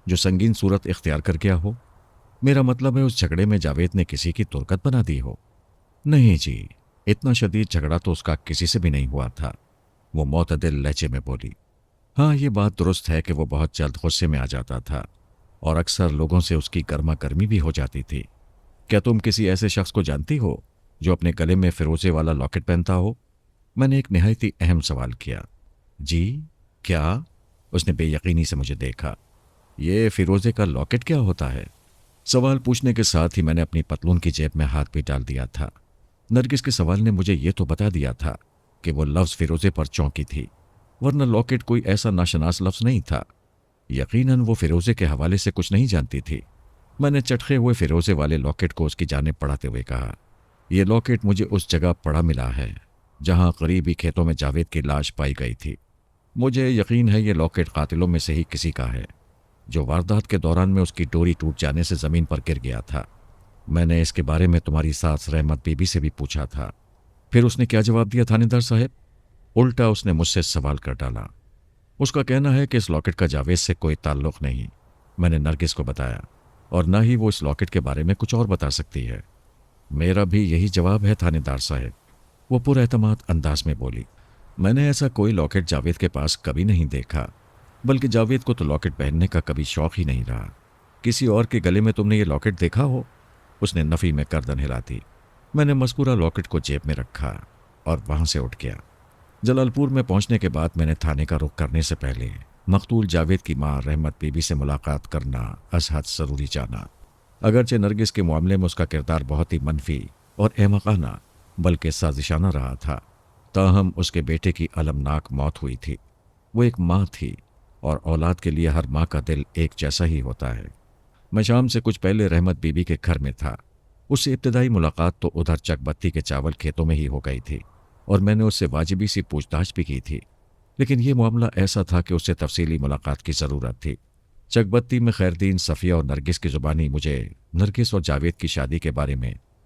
جو سنگین صورت اختیار کر گیا ہو؟ میرا مطلب ہے اس جھگڑے میں جاوید نے کسی کی ترکت بنا دی ہو۔ نہیں جی، اتنا شدید جھگڑا تو اس کا کسی سے بھی نہیں ہوا تھا، وہ معتدل لہجے میں بولی۔ ہاں یہ بات درست ہے کہ وہ بہت جلد غصے میں آ جاتا تھا اور اکثر لوگوں سے اس کی گرما گرمی بھی ہو جاتی تھی۔ کیا تم کسی ایسے شخص کو جانتی ہو جو اپنے گلے میں فیروزے والا لاکٹ پہنتا ہو؟ میں نے ایک نہایت ہی اہم سوال کیا۔ جی کیا؟ اس نے بے یقینی سے مجھے دیکھا۔ یہ فیروزے کا لاکٹ کیا ہوتا ہے؟ سوال پوچھنے کے ساتھ ہی میں نے اپنی پتلون کی جیب میں ہاتھ بھی ڈال دیا تھا۔ نرگس کے سوال نے مجھے یہ تو بتا دیا تھا کہ وہ لفظ فیروزے پر چونکی تھی، ورنہ لاکٹ کوئی ایسا ناشناس لفظ نہیں تھا۔ یقیناً وہ فیروزے کے حوالے سے کچھ نہیں جانتی تھی۔ میں نے چٹخے ہوئے فیروزے والے لاکٹ کو اس کی جانب بڑھاتے ہوئے کہا، یہ لاکٹ مجھے اس جگہ پڑا ملا ہے جہاں قریبی کھیتوں میں جاوید کی لاش پائی گئی تھی۔ مجھے یقین ہے یہ لاکٹ قاتلوں میں سے ہی کسی کا ہے جو واردات کے دوران میں اس کی ڈوری ٹوٹ جانے سے زمین پر گر گیا تھا۔ میں نے اس کے بارے میں تمہاری ساس رحمت بی بی سے بھی پوچھا تھا۔ پھر اس نے کیا جواب دیا تھانے دار صاحب؟ الٹا اس نے مجھ سے سوال کر ڈالا۔ اس کا کہنا ہے کہ اس لاکٹ کا جاوید سے کوئی تعلق نہیں، میں نے نرگس کو بتایا، اور نہ ہی وہ اس لاکٹ کے بارے میں کچھ اور بتا سکتی ہے۔ میرا بھی یہی جواب ہے تھانے دار صاحب، وہ پر اعتماد انداز میں بولی۔ میں نے ایسا کوئی لاکٹ جاوید کے پاس کبھی نہیں دیکھا، بلکہ جاوید کو تو لاکٹ پہننے کا کبھی شوق ہی نہیں رہا۔ کسی اور کے گلے میں تم نے یہ لاکٹ دیکھا ہو؟ اس نے نفی میں گردن ہلا دی۔ میں نے مذکورہ لاکٹ کو جیب میں رکھا اور وہاں سے اٹھ گیا۔ جلال پور میں پہنچنے کے بعد میں نے تھانے کا رخ کرنے سے پہلے مقتول جاوید کی ماں رحمت بی بی سے ملاقات کرنا از حد ضروری جانا۔ اگرچہ نرگس کے معاملے میں اس کا کردار بہت ہی منفی اور احمقانہ بلکہ سازشانہ رہا تھا، تاہم اس کے بیٹے کی المناک موت ہوئی تھی۔ وہ ایک ماں تھی اور اولاد کے لیے ہر ماں کا دل ایک جیسا ہی ہوتا ہے۔ میں شام سے کچھ پہلے رحمت بی بی کے گھر میں تھا۔ اس سے ابتدائی ملاقات تو ادھر چک بتی کے چاول کھیتوں میں ہی ہو گئی تھی، اور میں نے اس سے واجبی سی پوچھ تاچھ بھی کی تھی، لیکن یہ معاملہ ایسا تھا کہ اس سے تفصیلی ملاقات کی ضرورت تھی۔ چک بتی میں خیردین، صفیہ اور نرگس کی زبانی مجھے نرگس اور جاوید کی شادی کے بارے میں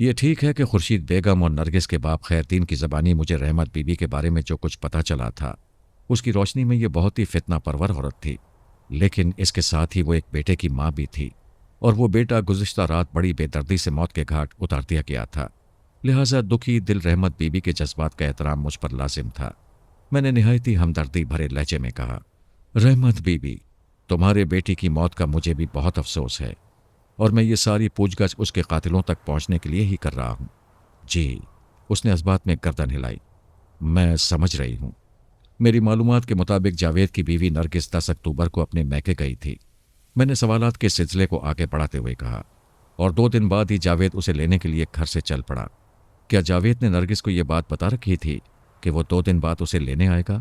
یہ ٹھیک ہے کہ خورشید بیگم اور نرگس کے باپ خیردین کی زبانی مجھے رحمت بی بی کے بارے میں جو کچھ پتہ چلا تھا اس کی روشنی میں یہ بہت ہی فتنہ پرور عورت تھی، لیکن اس کے ساتھ ہی وہ ایک بیٹے کی ماں بھی تھی، اور وہ بیٹا گزشتہ رات بڑی بے دردی سے موت کے گھاٹ اتار دیا گیا تھا۔ لہٰذا دکھی دل رحمت بی بی کے جذبات کا احترام مجھ پر لازم تھا۔ میں نے نہایت ہی ہمدردی بھرے لہجے میں کہا، رحمت بی بی، تمہارے بیٹی کی موت کا مجھے بھی بہت افسوس ہے، اور میں یہ ساری پوچھ گچھ اس کے قاتلوں تک پہنچنے کے لیے ہی کر رہا ہوں۔ جی، اس نے اس بات میں گردن ہلائی۔ میں سمجھ رہی ہوں۔ میری معلومات کے مطابق جاوید کی بیوی نرگس 10 اکتوبر کو اپنے میکے گئی تھی۔ میں نے سوالات کے سلسلے کو آگے بڑھاتے ہوئے کہا، اور 2 دن بعد ہی جاوید اسے لینے کے لیے گھر سے چل پڑا۔ کیا جاوید نے نرگس کو یہ بات بتا رکھی تھی کہ وہ 2 دن بعد اسے لینے آئے گا؟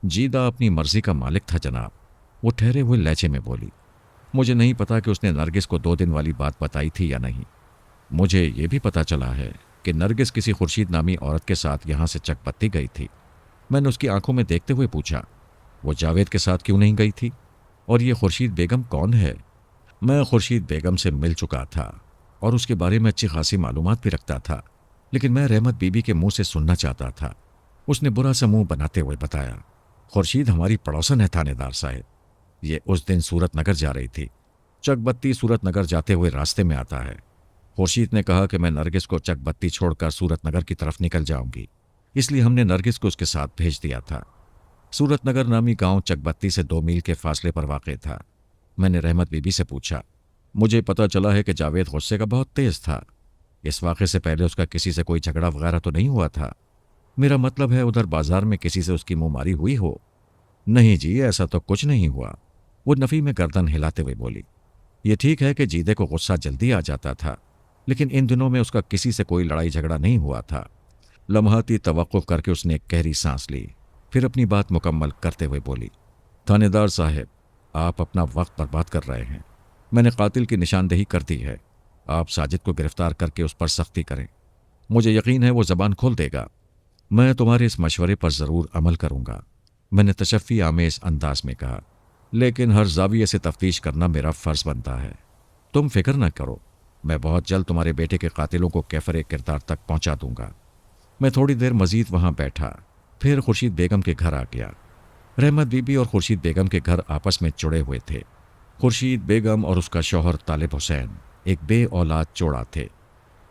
جیدہ اپنی مرضی کا مالک تھا جناب، وہ ٹھہرے ہوئے لہجے میں بولی۔ مجھے نہیں پتا کہ اس نے نرگس کو 2 دن والی بات بتائی تھی یا نہیں۔ مجھے یہ بھی پتا چلا ہے کہ نرگس کسی خورشید نامی عورت کے ساتھ یہاں سے چک پتی گئی تھی۔ میں نے اس کی آنکھوں میں دیکھتے ہوئے پوچھا، وہ جاوید کے ساتھ کیوں نہیں گئی تھی؟ اور یہ خورشید بیگم کون ہے؟ میں خورشید بیگم سے مل چکا تھا اور اس کے بارے میں اچھی خاصی معلومات بھی رکھتا تھا، لیکن میں رحمت بی بی کے منہ سے سننا چاہتا تھا۔ اس نے برا سا منہ بناتے ہوئے بتایا، خورشید ہماری پڑوسن ہے تھانے دار صاحب، یہ اس دن صورت نگر جا رہی تھی۔ چک بتی صورت نگر جاتے ہوئے راستے میں آتا ہے۔ خورشید نے کہا کہ میں نرگس کو چک بتی چھوڑ کر صورت نگر کی طرف نکل جاؤں گی، اس لیے ہم نے نرگس کو اس کے ساتھ بھیج دیا تھا۔ صورت نگر نامی گاؤں چک بتی سے 2 میل کے فاصلے پر واقع تھا۔ میں نے رحمت بی بی سے پوچھا، مجھے پتا چلا ہے کہ جاوید غصے کا بہت تیز تھا، اس واقعے سے پہلے اس کا کسی سے کوئی جھگڑا وغیرہ تو نہیں ہوا تھا؟ میرا مطلب ہے ادھر بازار میں کسی سے اس کی منہ ماری ہوئی ہو؟ نہیں جی، ایسا تو کچھ نہیں ہوا، وہ نفی میں گردن ہلاتے ہوئے بولی۔ یہ ٹھیک ہے کہ جیدے کو غصہ جلدی آ جاتا تھا، لیکن ان دنوں میں اس کا کسی سے کوئی لڑائی جھگڑا نہیں ہوا تھا۔ لمحاتی توقف کر کے اس نے ایک گہری سانس لی، پھر اپنی بات مکمل کرتے ہوئے بولی، تھانے دار صاحب، آپ اپنا وقت برباد کر رہے ہیں۔ میں نے قاتل کی نشاندہی کر دی ہے، آپ ساجد کو گرفتار کر کے اس پر سختی کریں، مجھے یقین ہے وہ زبان کھول دے گا۔ میں تمہارے اس مشورے پر ضرور عمل کروں گا، میں نے تشفی آمیز انداز میں کہا، لیکن ہر زاویے سے تفتیش کرنا میرا فرض بنتا ہے۔ تم فکر نہ کرو، میں بہت جلد تمہارے بیٹے کے قاتلوں کو کیفر کردار تک پہنچا دوں گا۔ میں تھوڑی دیر مزید وہاں بیٹھا، پھر خورشید بیگم کے گھر آ گیا۔ رحمت بی بی اور خورشید بیگم کے گھر آپس میں جڑے ہوئے تھے۔ خورشید بیگم اور اس کا شوہر طالب حسین ایک بے اولاد جوڑا تھے۔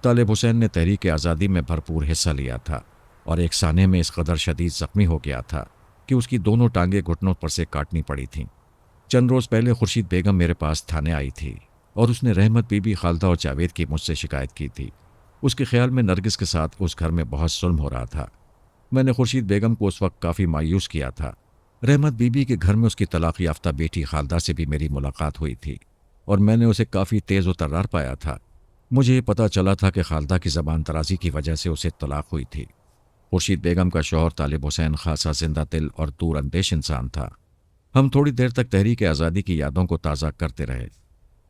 طالب حسین نے تحریک آزادی میں بھرپور حصہ لیا تھا اور ایک سانے میں اس قدر شدید زخمی ہو گیا تھا کہ اس کی دونوں ٹانگیں گھٹنوں پر سے کاٹنی پڑی تھیں۔ چند روز پہلے خورشید بیگم میرے پاس تھانے آئی تھی اور اس نے رحمت بی بی، خالدہ اور جاوید کی مجھ سے شکایت کی تھی۔ اس کے خیال میں نرگس کے ساتھ اس گھر میں بہت ظلم ہو رہا تھا۔ میں نے خورشید بیگم کو اس وقت کافی مایوس کیا تھا۔ رحمت بی بی کے گھر میں اس کی طلاق یافتہ بیٹی خالدہ سے بھی میری ملاقات ہوئی تھی اور میں نے اسے کافی تیز و ترار پایا تھا۔ مجھے یہ پتا چلا تھا کہ خالدہ کی زبان درازی کی وجہ سے اسے طلاق ہوئی تھی۔ خورشید بیگم کا شوہر طالب حسین خاصا زندہ دل اور دور اندیش انسان تھا۔ ہم تھوڑی دیر تک تحریک آزادی کی یادوں کو تازہ کرتے رہے،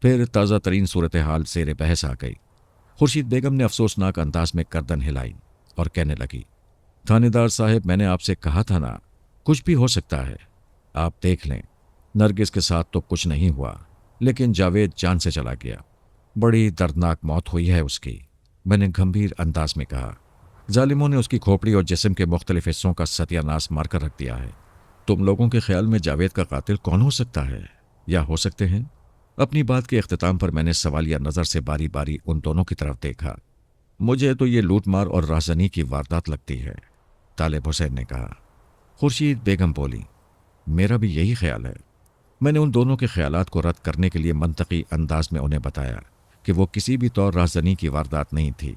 پھر تازہ ترین صورتحال زیر بحث آ گئی۔ خورشید بیگم نے افسوسناک انداز میں گردن ہلائی اور کہنے لگی، تھانے دار صاحب، میں نے آپ سے کہا تھا نا، کچھ بھی ہو سکتا ہے، آپ دیکھ لیں۔ نرگس کے ساتھ تو کچھ نہیں ہوا، لیکن جاوید جان سے چلا گیا، بڑی دردناک موت ہوئی ہے اس کی، میں نے گھمبیر انداز میں کہا۔ ظالموں نے اس کی کھوپڑی اور جسم کے مختلف حصوں کا ستیہ ناش مار کر رکھ دیا ہے۔ تم لوگوں کے خیال میں جاوید کا قاتل کون ہو سکتا ہے یا ہو سکتے ہیں؟ اپنی بات کے اختتام پر میں نے سوالیہ نظر سے باری باری ان دونوں کی طرف دیکھا۔ مجھے تو یہ لوٹ مار اور راہزنی کی واردات لگتی ہے، طالب حسین نے کہا۔ خورشید بیگم بولی، میرا بھی یہی خیال ہے۔ میں نے ان دونوں کے خیالات کو رد کرنے کے لیے منطقی انداز میں انہیں بتایا کہ وہ کسی بھی طور راہزنی کی واردات نہیں تھی۔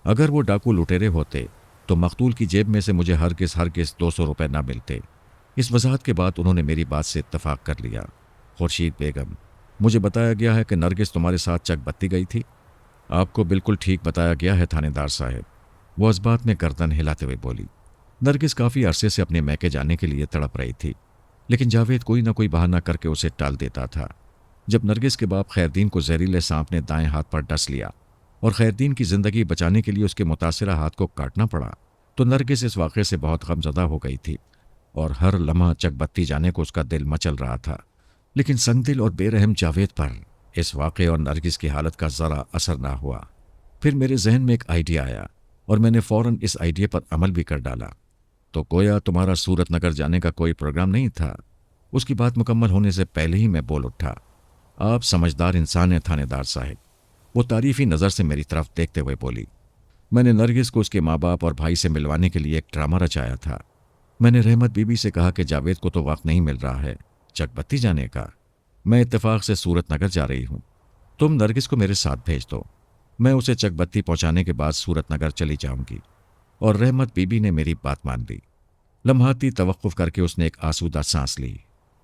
اگر وہ ڈاکو لٹیرے ہوتے تو مقتول کی جیب میں سے مجھے ہرگز 200 روپے نہ ملتے۔ اس وضاحت کے بعد انہوں نے میری بات سے اتفاق کر لیا۔ خورشید بیگم، مجھے بتایا گیا ہے کہ نرگس تمہارے ساتھ چک بتی گئی تھی؟ آپ کو بالکل ٹھیک بتایا گیا ہے تھانے دار صاحب، وہ اس بات میں گردن ہلاتے ہوئے بولی۔ نرگس کافی عرصے سے اپنے میکے جانے کے لیے تڑپ رہی تھی، لیکن جاوید کوئی نہ کوئی بہانہ کر کے اسے ٹال دیتا تھا۔ جب نرگس کے باپ خیردین کو زہریلے سانپ نے دائیں ہاتھ پر ڈس لیا اور خیردین کی زندگی بچانے کے لیے اس کے متاثرہ ہاتھ کو کاٹنا پڑا، تو نرگس اس واقعے سے بہت غمزدہ ہو گئی تھی اور ہر لمحہ چک بتی جانے کو اس کا دل مچل رہا تھا۔ لیکن سنگ دل اور بے رحم جاوید پر اس واقعے اور نرگس کی حالت کا ذرا اثر نہ ہوا۔ پھر میرے ذہن میں ایک آئیڈیا آیا اور میں نے فوراً اس آئیڈیا پر عمل بھی کر ڈالا۔ تو گویا تمہارا سورت نگر جانے کا کوئی پروگرام نہیں تھا؟ اس کی بات مکمل ہونے سے پہلے ہی میں بول اٹھا۔ آپ سمجھدار انسان ہیں تھانے دار صاحب، وہ تعریفی نظر سے میری طرف دیکھتے ہوئے بولی۔ میں نے نرگس کو اس کے ماں باپ اور بھائی سے ملوانے کے لیے ایک ڈرامہ رچایا تھا۔ میں نے رحمت بی بی سے کہا کہ جاوید کو تو وقت نہیں مل رہا ہے چک بتی جانے کا، میں اتفاق سے سورت نگر جا رہی ہوں، تم نرگس کو میرے ساتھ بھیج دو، میں اسے چک بتی پہنچانے کے بعد سورت نگر چلی جاؤں گی۔ اور رحمت بی بی نے میری بات مان لی۔ لمحاتی توقف کر کے اس نے ایک آسودہ سانس لی،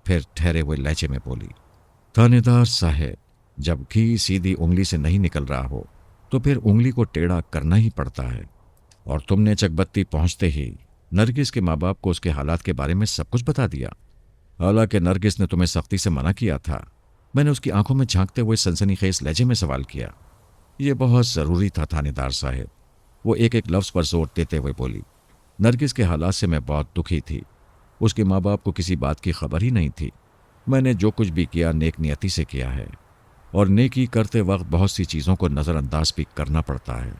پھر ٹھہرے ہوئے لہجے میں بولی، تھانے دار صاحب، جب گھی سیدھی انگلی سے نہیں نکل رہا ہو تو پھر انگلی کو ٹیڑھا کرنا ہی پڑتا ہے، اور تم نے چک بتی پہنچتے ہی نرگس کے ماں باپ کو اس کے حالات کے بارے میں سب کچھ بتا دیا۔ حالانکہ نرگس نے تمہیں سختی سے منع کیا تھا، میں نے اس کی آنکھوں میں جھانکتے ہوئے سنسنی خیز لہجے میں سوال کیا۔ یہ بہت ضروری تھا تھانے دار صاحب، وہ ایک ایک لفظ پر زور دیتے ہوئے بولی۔ نرگس کے حالات سے میں بہت دکھی تھی، اس کے ماں باپ کو کسی بات کی خبر ہی نہیں تھی۔ میں نے جو کچھ بھی کیا نیک نیتی سے کیا ہے، اور نیکی کرتے وقت بہت سی چیزوں کو نظر انداز بھی کرنا پڑتا ہے۔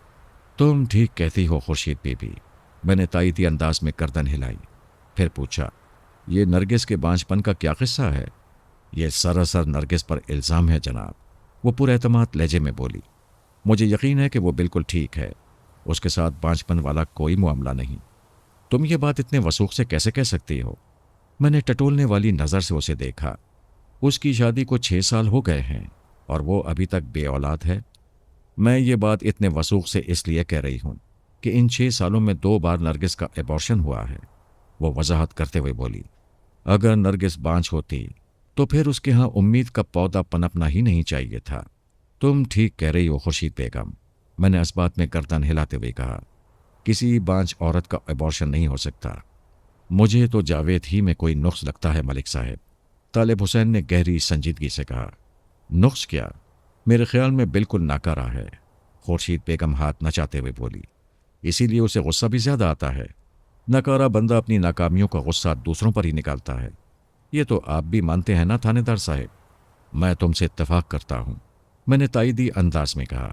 تم ٹھیک کہتی ہو خورشید بی بی، میں نے تائیدی انداز میں گردن ہلائی، پھر پوچھا، یہ نرگس کے بانجھ پن کا کیا قصہ ہے؟ یہ سراسر نرگس پر الزام ہے جناب، وہ پر اعتماد لہجے میں بولی۔ مجھے یقین ہے کہ وہ بالکل ٹھیک ہے، اس کے ساتھ بانجھ پن والا کوئی معاملہ نہیں۔ تم یہ بات اتنے وثوق سے کیسے کہہ سکتی ہو؟ میں نے ٹٹولنے والی نظر سے اسے دیکھا۔ اس کی شادی کو 6 سال ہو گئے ہیں اور وہ ابھی تک بے اولاد ہے۔ میں یہ بات اتنے وثوق سے اس لیے کہہ رہی ہوں کہ ان 6 سالوں میں 2 بار نرگس کا ایبارشن ہوا ہے، وہ وضاحت کرتے ہوئے بولی۔ اگر نرگس بانجھ ہوتی تو پھر اس کے ہاں امید کا پودا پنپنا ہی نہیں چاہیے تھا۔ تم ٹھیک کہہ رہی ہو خورشید بیگم، میں نے اس بات میں گردن ہلاتے ہوئے کہا۔ کسی بانجھ عورت کا ایبارشن نہیں ہو سکتا۔ مجھے تو جاوید ہی میں کوئی نقص لگتا ہے ملک صاحب، طالب حسین نے گہری سنجیدگی سے کہا۔ نقص کیا؟ میرے خیال میں بالکل ناکارہ ہے، خورشید بیگم ہاتھ نچاتے ہوئے بولی۔ اسی لیے اسے غصہ بھی زیادہ آتا ہے۔ ناکارہ بندہ اپنی ناکامیوں کا غصہ دوسروں پر ہی نکالتا ہے۔ یہ تو آپ بھی مانتے ہیں نا تھانے دار صاحب؟ میں تم سے اتفاق کرتا ہوں، میں نے تائیدی انداز میں کہا۔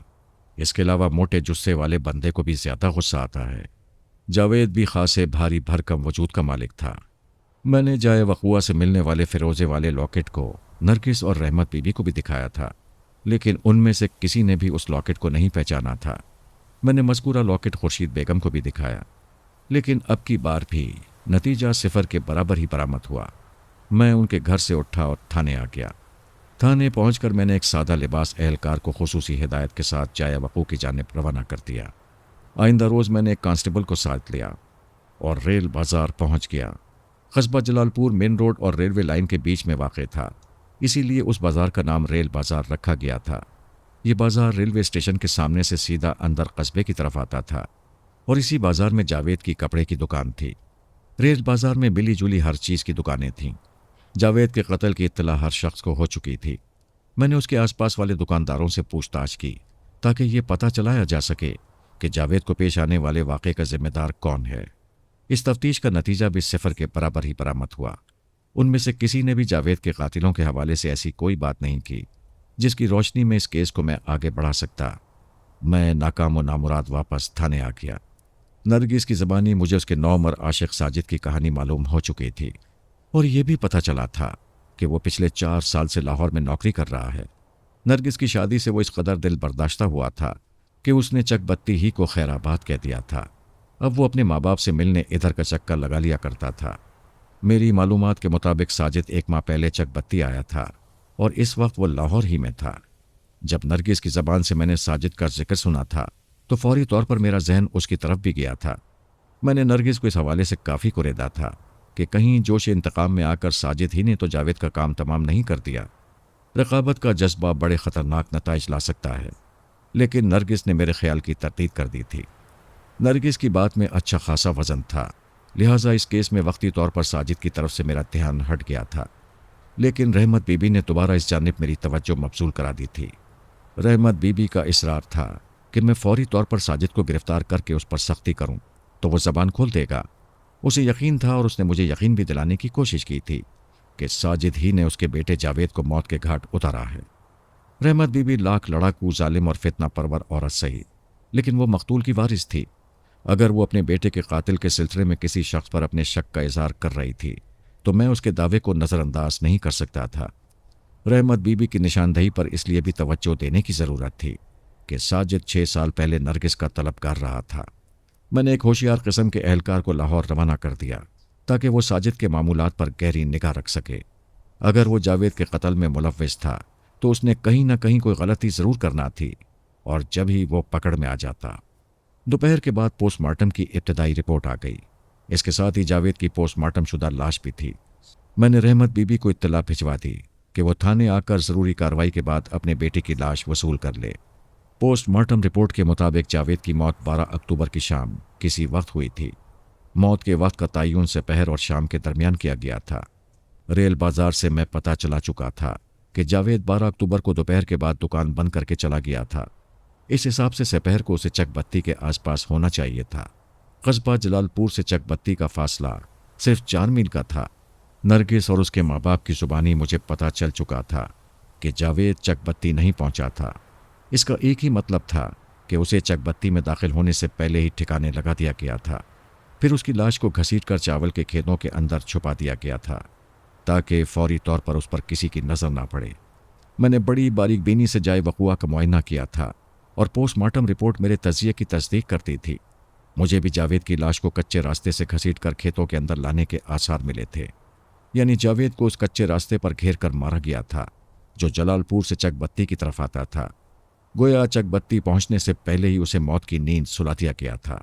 اس کے علاوہ موٹے جسے والے بندے کو بھی زیادہ غصہ آتا ہے۔ جاوید بھی خاصے بھاری بھرکم وجود کا مالک تھا۔ میں نے جائے وقوع سے ملنے والے فیروزے والے لاکٹ کو نرگس اور رحمت بی بی کو بھی دکھایا تھا، لیکن ان میں سے کسی نے بھی اس لاکٹ کو نہیں پہچانا تھا۔ میں نے مذکورہ لاکٹ خورشید بیگم کو بھی دکھایا، لیکن اب کی بار بھی نتیجہ 0 کے برابر ہی برآمد ہوا۔ میں ان کے گھر سے اٹھا اور تھانے آ گیا۔ تھانے پہنچ کر میں نے ایک سادہ لباس اہلکار کو خصوصی ہدایت کے ساتھ جائے وقوع کی جانب روانہ کر دیا۔ آئندہ روز میں نے ایک کانسٹیبل کو ساتھ لیا اور ریل بازار پہنچ گیا۔ قصبہ جلال پور مین روڈ اور ریلوے لائن کے بیچ میں واقع تھا، اسی لیے اس بازار کا نام ریل بازار رکھا گیا تھا۔ یہ بازار ریلوے اسٹیشن کے سامنے سے سیدھا اندر قصبے کی طرف آتا تھا، اور اسی بازار میں جاوید کی کپڑے کی دکان تھی۔ ریل بازار میں ملی جلی ہر چیز کی دکانیں تھیں۔ جاوید کے قتل کی اطلاع ہر شخص کو ہو چکی تھی۔ میں نے اس کے آس پاس والے دکانداروں سے پوچھ تاچھ کی تاکہ یہ پتہ چلایا جا سکے کہ جاوید کو پیش آنے والے واقعے کا ذمہ دار کون ہے۔ اس تفتیش کا نتیجہ بھی 0 کے برابر ہی برآمد ہوا۔ ان میں سے کسی نے بھی جاوید کے قاتلوں کے حوالے سے ایسی کوئی بات نہیں کی جس کی روشنی میں اس کیس کو میں آگے بڑھا سکتا۔ میں ناکام و نامراد واپس تھانے آ گیا۔ نرگس کی زبانی مجھے اس کے نومر عاشق ساجد کی کہانی معلوم ہو چکی تھی، اور یہ بھی پتہ چلا تھا کہ وہ پچھلے 4 سال سے لاہور میں نوکری کر رہا ہے۔ نرگس کی شادی سے وہ اس قدر دل برداشتہ ہوا تھا کہ اس نے چک بتی ہی کو خیر آباد کہہ دیا تھا۔ اب وہ اپنے ماں باپ سے ملنے ادھر کا چکر لگا لیا کرتا تھا۔ میری معلومات کے مطابق ساجد 1 ماہ پہلے چک بتی آیا تھا اور اس وقت وہ لاہور ہی میں تھا۔ جب نرگس کی زبان سے میں نے ساجد کا ذکر سنا تھا تو فوری طور پر میرا ذہن اس کی طرف بھی گیا تھا۔ میں نے نرگس کو اس حوالے سے کافی کوریدا تھا کہ کہیں جوش انتقام میں آ کر ساجد ہی نے تو جاوید کا کام تمام نہیں کر دیا۔ رقابت کا جذبہ بڑے خطرناک نتائج لا سکتا ہے، لیکن نرگس نے میرے خیال کی تردید کر دی تھی۔ نرگس کی بات میں اچھا خاصا وزن تھا، لہٰذا اس کیس میں وقتی طور پر ساجد کی طرف سے میرا دھیان ہٹ گیا تھا، لیکن رحمت بی بی نے دوبارہ اس جانب میری توجہ مبذول کرا دی تھی۔ رحمت بی بی کا اصرار تھا کہ میں فوری طور پر ساجد کو گرفتار کر کے اس پر سختی کروں تو وہ زبان کھول دے گا۔ اسے یقین تھا اور اس نے مجھے یقین بھی دلانے کی کوشش کی تھی کہ ساجد ہی نے اس کے بیٹے جاوید کو موت کے گھاٹ اتارا ہے۔ رحمت بی بی لاکھ لڑاکو ظالم اور فتنہ پرور عورت سہی، لیکن وہ مقتول کی وارث تھی۔ اگر وہ اپنے بیٹے کے قاتل کے سلسلے میں کسی شخص پر اپنے شک کا اظہار کر رہی تھی تو میں اس کے دعوے کو نظر انداز نہیں کر سکتا تھا۔ رحمت بی بی کی نشاندہی پر اس لیے بھی توجہ دینے کی ضرورت تھی کہ ساجد 6 سال پہلے نرگس کا طلبگار رہا تھا۔ میں نے ایک ہوشیار قسم کے اہلکار کو لاہور روانہ کر دیا تاکہ وہ ساجد کے معمولات پر گہری نگاہ رکھ سکے۔ اگر وہ جاوید کے قتل میں ملوث تھا تو اس نے کہیں نہ کہیں کوئی غلطی ضرور کرنا تھی، اور جب ہی وہ پکڑ میں آ جاتا۔ دوپہر کے بعد پوسٹ مارٹم کی ابتدائی رپورٹ آ گئی۔ اس کے ساتھ ہی جاوید کی پوسٹ مارٹم شدہ لاش بھی تھی۔ میں نے رحمت بی بی کو اطلاع بھجوا دی کہ وہ تھانے آ کر ضروری کارروائی کے بعد اپنے بیٹے کی لاش وصول کر لے۔ پوسٹ مارٹم رپورٹ کے مطابق جاوید کی موت 12 اکتوبر کی شام کسی وقت ہوئی تھی۔ موت کے وقت کا تعین سپہر اور شام کے درمیان کیا گیا تھا۔ ریل بازار سے میں پتہ چلا چکا تھا کہ جاوید 12 اکتوبر کو دوپہر کے بعد دکان بند کر کے چلا گیا تھا۔ اس حساب سے سپہر کو اسے چک بتی کے آس پاس ہونا چاہیے تھا۔ قصبہ جلال پور سے چک بتی کا فاصلہ صرف 4 میل کا تھا۔ نرگس اور اس کے ماں باپ کی زبانی مجھے پتہ چل چکا تھا کہ جاوید چک بتی نہیں پہنچا تھا۔ اس کا ایک ہی مطلب تھا کہ اسے چک بتی میں داخل ہونے سے پہلے ہی ٹھکانے لگا دیا گیا تھا، پھر اس کی لاش کو گھسیٹ کر چاول کے کھیتوں کے اندر چھپا دیا گیا تھا تاکہ فوری طور پر اس پر کسی کی نظر نہ پڑے۔ میں نے بڑی باریک بینی سے جائے وقوع کا معائنہ کیا تھا اور پوسٹ مارٹم رپورٹ میرے تجزیے کی تصدیق کرتی تھی۔ مجھے بھی جاوید کی لاش کو کچے راستے سے گھسیٹ کر کھیتوں کے اندر لانے کے آثار ملے تھے، یعنی جاوید کو اس کچے راستے پر گھیر کر مارا گیا تھا جو جلال پور سے چک بتی کی طرف آتا تھا۔ گویا چک بتی پہنچنے سے پہلے ہی اسے موت کی نیند سلا دیا گیا تھا۔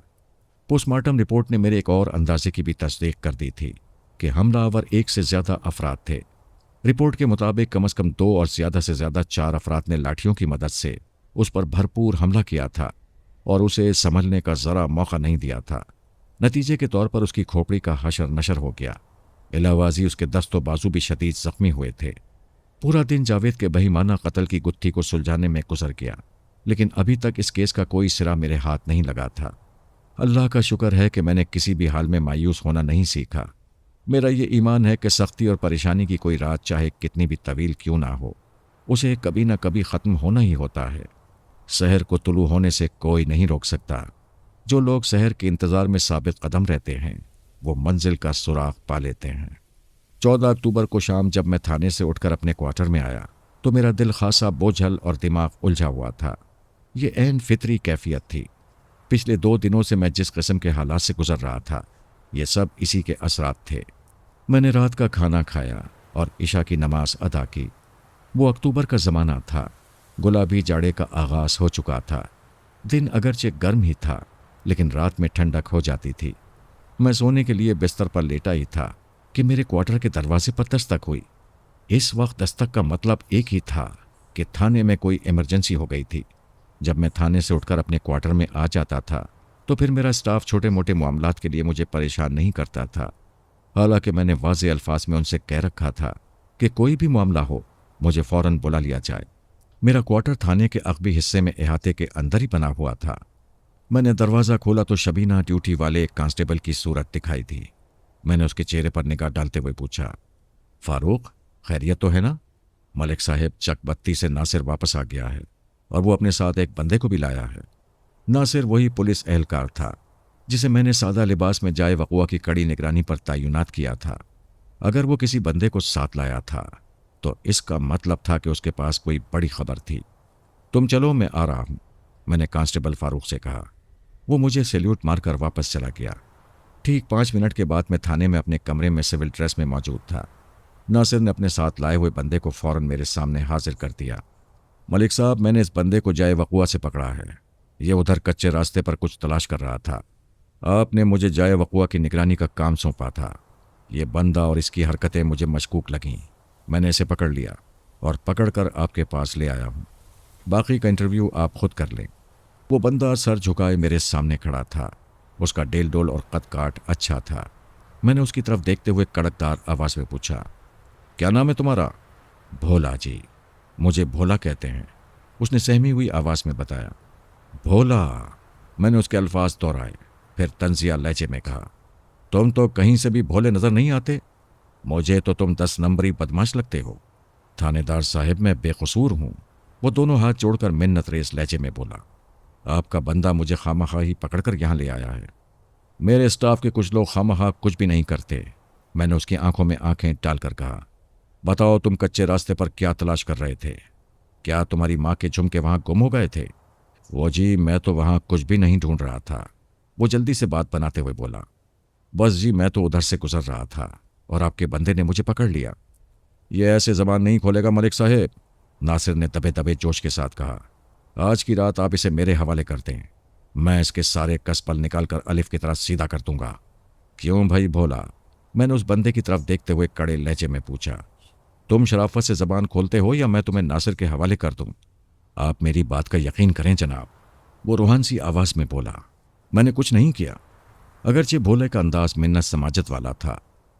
پوسٹ مارٹم رپورٹ نے میرے ایک اور اندازے کی بھی تصدیق کر دی تھی کہ حملہ آور 1 سے زیادہ افراد تھے۔ رپورٹ کے مطابق کم از کم 2 اور زیادہ سے زیادہ 4 افراد نے لاٹھیوں کی مدد سے اس پر بھرپور حملہ کیا تھا اور اسے سنبھلنے کا ذرا موقع نہیں دیا تھا۔ نتیجے کے طور پر اس کی کھوپڑی کا حشر نشر ہو گیا۔ علاوہ ازیں اس کے دست و بازو بھی شدید زخمی ہوئے تھے۔ پورا دن جاوید کے بہیمانہ قتل کی گتھی کو سلجھانے میں گزر گیا، لیکن ابھی تک اس کیس کا کوئی سرا میرے ہاتھ نہیں لگا تھا۔ اللہ کا شکر ہے کہ میں نے کسی بھی حال میں مایوس ہونا نہیں سیکھا۔ میرا یہ ایمان ہے کہ سختی اور پریشانی کی کوئی رات چاہے کتنی بھی طویل کیوں نہ ہو، اسے کبھی نہ کبھی ختم ہونا ہی ہوتا ہے۔ سحر کو طلوع ہونے سے کوئی نہیں روک سکتا۔ جو لوگ سحر کے انتظار میں ثابت قدم رہتے ہیں وہ منزل کا سراغ پا لیتے ہیں۔ 14 اکتوبر کو شام جب میں تھانے سے اٹھ کر اپنے کوارٹر میں آیا تو میرا دل خاصا بوجھل اور دماغ الجھا ہوا تھا۔ یہ عین فطری کیفیت تھی۔ پچھلے 2 دنوں سے میں جس قسم کے حالات سے گزر رہا تھا یہ سب اسی کے اثرات تھے۔ میں نے رات کا کھانا کھایا اور عشاء کی نماز ادا کی۔ وہ اکتوبر کا زمانہ تھا۔ گلابی جاڑے کا آغاز ہو چکا تھا۔ دن اگرچہ گرم ہی تھا لیکن رات میں ٹھنڈک ہو جاتی تھی۔ میں سونے کے لیے بستر پر لیٹا ہی تھا کہ میرے کوارٹر کے دروازے پر دستک ہوئی۔ اس وقت دستک کا مطلب ایک ہی تھا کہ تھانے میں کوئی ایمرجنسی ہو گئی تھی۔ جب میں تھانے سے اٹھ کر اپنے کوارٹر میں آ جاتا تھا تو پھر میرا اسٹاف چھوٹے موٹے معاملات کے لیے مجھے پریشان نہیں کرتا تھا، حالانکہ میں نے واضح الفاظ میں ان سے کہہ رکھا تھا کہ کوئی بھی معاملہ ہو مجھے فوراً بلا لیا جائے۔ میرا کوارٹر تھانے کے عقبی حصے میں احاطے کے اندر ہی بنا ہوا تھا۔ میں نے دروازہ کھولا تو شبینہ ڈیوٹی والے ایک کانسٹیبل کی صورت دکھائی دی۔ میں نے اس کے چہرے پر نگاہ ڈالتے ہوئے پوچھا، فاروق خیریت تو ہے نا؟ ملک صاحب چک بتی سے ناصر واپس آ گیا ہے اور وہ اپنے ساتھ ایک بندے کو بھی لایا ہے۔ ناصر وہی پولیس اہلکار تھا جسے میں نے سادہ لباس میں جائے وقوع کی کڑی نگرانی پر تعینات کیا تھا۔ اگر وہ کسی بندے کو ساتھ لایا تھا تو اس کا مطلب تھا کہ اس کے پاس کوئی بڑی خبر تھی۔ تم چلو میں آ رہا ہوں، میں نے کانسٹیبل فاروق سے کہا۔ وہ مجھے سیلیوٹ مار کر واپس چلا گیا۔ ٹھیک 5 منٹ کے بعد میں تھانے میں اپنے کمرے میں سول ڈریس میں موجود تھا۔ ناصر نے اپنے ساتھ لائے ہوئے بندے کو فوراً میرے سامنے حاضر کر دیا۔ ملک صاحب میں نے اس بندے کو جائے وقوع سے پکڑا ہے۔ یہ ادھر کچے راستے پر کچھ تلاش کر رہا تھا۔ آپ نے مجھے جائے وقوع کی نگرانی کا کام سونپا تھا۔ یہ بندہ اور اس کی حرکتیں مجھے مشکوک لگیں۔ میں نے اسے پکڑ لیا اور پکڑ کر آپ کے پاس لے آیا ہوں۔ باقی کا انٹرویو آپ خود کر لیں۔ وہ بندہ سر جھکائے میرے سامنے کھڑا تھا۔ اس کا ڈیل ڈول اور قد کاٹ اچھا تھا۔ میں نے اس کی طرف دیکھتے ہوئے کڑکدار آواز میں پوچھا، کیا نام ہے تمہارا؟ بھولا جی، مجھے بھولا کہتے ہیں، اس نے سہمی ہوئی آواز میں بتایا۔ بھولا؟ میں نے اس کے الفاظ دہرائے، پھر طنزیہ لہجے میں کہا، تم تو کہیں سے بھی بھولے نظر نہیں آتے، مجھے تو تم 10 نمبری بدماش لگتے ہو۔ تھانے دار صاحب میں بے قصور ہوں، وہ دونوں ہاتھ جوڑ کر منت ریز لہجے میں بولا۔ آپ کا بندہ مجھے خواہ ہی پکڑ کر یہاں لے آیا ہے۔ میرے اسٹاف کے کچھ لوگ خواہ کچھ بھی نہیں کرتے۔ میں نے اس کی آنکھوں میں آنکھیں ڈال کر کہا، بتاؤ تم کچے راستے پر کیا تلاش کر رہے تھے؟ کیا تمہاری ماں کے جھمکے وہاں گم ہو گئے تھے؟ وہ جی میں تو وہاں کچھ بھی نہیں ڈھونڈ رہا تھا، وہ جلدی سے بات بناتے ہوئے بولا۔ بس جی میں تو ادھر سے گزر رہا تھا اور آپ کے بندے نے مجھے پکڑ لیا۔ یہ ایسے زبان نہیں کھولے گا ملک صاحب، ناصر نے دبے دبے جوش کے ساتھ کہا۔ آج کی رات آپ اسے میرے حوالے کر دیں، میں اس کے سارے کسپل نکال کر الف کی طرح سیدھا کر دوں گا۔ کیوں بھائی بھولا؟ میں نے اس بندے کی طرف دیکھتے ہوئے کڑے لہجے میں پوچھا۔ تم شرافت سے زبان کھولتے ہو یا میں تمہیں ناصر کے حوالے کر دوں؟ آپ میری بات کا یقین کریں جناب، وہ روحان سی آواز میں بولا۔ میں نے کچھ نہیں کیا۔ اگرچہ بھولے کا انداز منت سماجت والا تھا،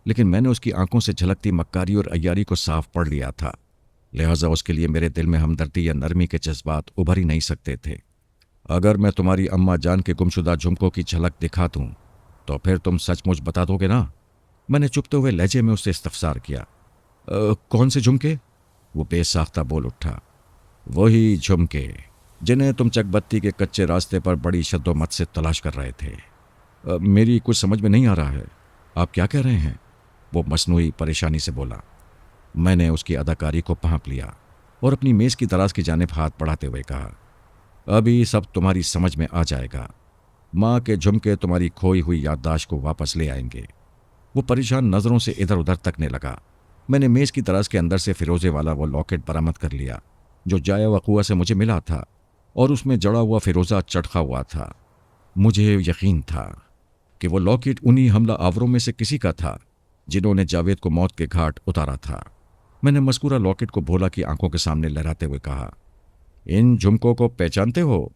لیکن میں نے اس کی آنکھوں سے جھلکتی مکاری اور عیاری کو صاف پڑھ لیا تھا، لہٰذا اس کے لیے میرے دل میں ہمدردی یا نرمی کے جذبات ابھر ہی نہیں سکتے تھے۔ اگر میں تمہاری اماں جان کے گمشدہ جھمکوں کی جھلک دکھا دوں تو پھر تم سچ مچ بتا دو گے نا؟ میں نے چپتے ہوئے لہجے میں اس سے استفسار کیا۔ کون سے جھمکے؟ وہ بے ساختہ بول اٹھا۔ وہی جھمکے جنہیں تم چک بتی کے کچے راستے پر بڑی شد و مت سے تلاش کر رہے تھے۔ میری کچھ سمجھ میں نہیں آ رہا ہے، آپ کیا کہہ رہے ہیں؟ وہ مصنوعی پریشانی سے بولا۔ میں نے اس کی اداکاری کو پھانپ لیا اور اپنی میز کی دراز کی جانب ہاتھ بڑھاتے ہوئے کہا، ابھی سب تمہاری سمجھ میں آ جائے گا۔ ماں کے جھمکے تمہاری کھوئی ہوئی یادداشت کو واپس لے آئیں گے۔ وہ پریشان نظروں سے ادھر ادھر تکنے لگا۔ میں نے میز کی دراز کے اندر سے فیروزے والا وہ لاکٹ برآمد کر لیا جو جائے وقوع سے مجھے ملا تھا، اور اس میں جڑا ہوا فیروزہ چٹخا ہوا تھا۔ مجھے یقین تھا کہ وہ لاکٹ انہی حملہ آوروں میں سے کسی کا تھا جنہوں نے جاوید کو موت کے گھاٹ اتارا تھا۔ میں نے مذکورہ لاکٹ کو بھولا کی آنکھوں کے سامنے لہراتے ہوئے کہا، ان جھمکوں کو پہچانتے ہو؟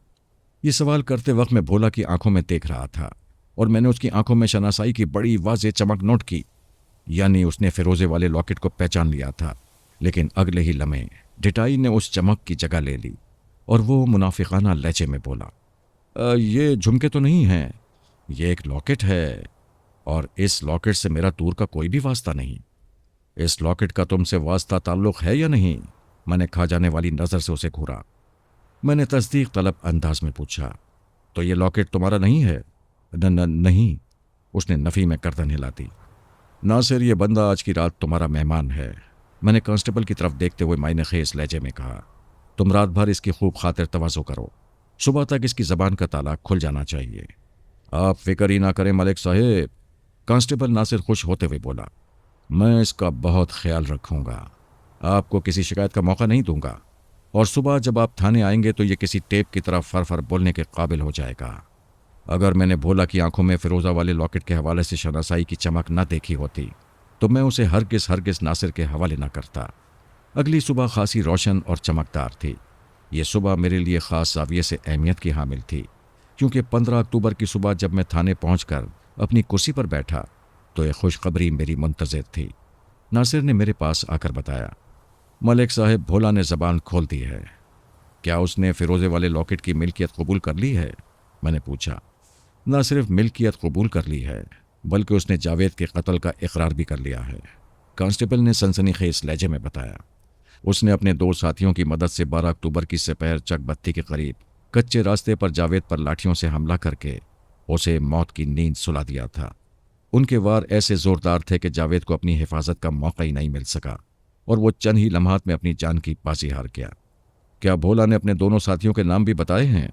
یہ سوال کرتے وقت میں بھولا کی آنکھوں میں دیکھ رہا تھا اور میں نے اس کی آنکھوں میں شناسائی کی بڑی واضح چمک نوٹ کی، یعنی اس نے فیروزے والے لاکٹ کو پہچان لیا تھا۔ لیکن اگلے ہی لمحے ڈٹائی نے اس چمک کی جگہ لے لی اور وہ منافقانہ لہجے میں بولا، یہ جھمکے تو نہیں ہیں، یہ ایک لاکٹ ہے، اور اس لاکٹ سے میرا دور کا کوئی بھی واسطہ نہیں۔ اس لاکٹ کا تم سے واسطہ تعلق ہے یا نہیں؟ میں نے کھا جانے والی نظر سے اسے گھورا۔ میں نے تصدیق طلب انداز میں پوچھا، تو یہ لاکٹ تمہارا نہیں ہے؟ نہیں، اس نے نفی میں گردن ہلا دی۔ ناصر، یہ بندہ آج کی رات تمہارا مہمان ہے، میں نے کانسٹیبل کی طرف دیکھتے ہوئے معنی خیز لہجے میں کہا۔ تم رات بھر اس کی خوب خاطر تواضع کرو، صبح تک اس کی زبان کا تالا کھل جانا چاہیے۔ آپ فکر ہی نہ کریں ملک صاحب، کانسٹیبل ناصر خوش ہوتے ہوئے بولا، میں اس کا بہت خیال رکھوں گا، آپ کو کسی شکایت کا موقع نہیں دوں گا، اور صبح جب آپ تھانے آئیں گے تو یہ کسی ٹیپ کی طرح فر فر بولنے کے قابل ہو جائے گا۔ اگر میں نے بھولا کی آنکھوں میں فیروزہ والے لاکٹ کے حوالے سے شناسائی کی چمک نہ دیکھی ہوتی تو میں اسے ہرگز ناصر کے حوالے نہ کرتا۔ اگلی صبح خاصی روشن اور چمکدار تھی۔ یہ صبح میرے لیے خاص زاویے سے اہمیت کی حامل تھی، کیونکہ 15 اکتوبر کی صبح جب میں تھانے پہنچ کر اپنی کرسی پر بیٹھا تو ایک خوشخبری میری منتظر تھی۔ ناصر نے میرے پاس آ کر بتایا، ملک صاحب، بھولا نے زبان کھول دی ہے۔ کیا اس نے فیروزے والے لاکٹ کی ملکیت قبول کر لی ہے؟ میں نے پوچھا۔ نہ صرف ملکیت قبول کر لی ہے بلکہ اس نے جاوید کے قتل کا اقرار بھی کر لیا ہے، کانسٹیبل نے سنسنی خیز لہجے میں بتایا۔ اس نے اپنے 2 ساتھیوں کی مدد سے 12 اکتوبر کی سپہر چک بتی کے قریب کچے راستے پر جاوید پر لاٹھیوں سے حملہ کر کے اسے موت کی نیند سلا دیا تھا۔ ان کے وار ایسے زوردار تھے کہ جاوید کو اپنی حفاظت کا موقع ہی نہیں مل سکا اور وہ چند ہی لمحات میں اپنی جان کی بازی ہار گیا۔ کیا بھولا نے اپنے دونوں ساتھیوں کے نام بھی بتائے ہیں؟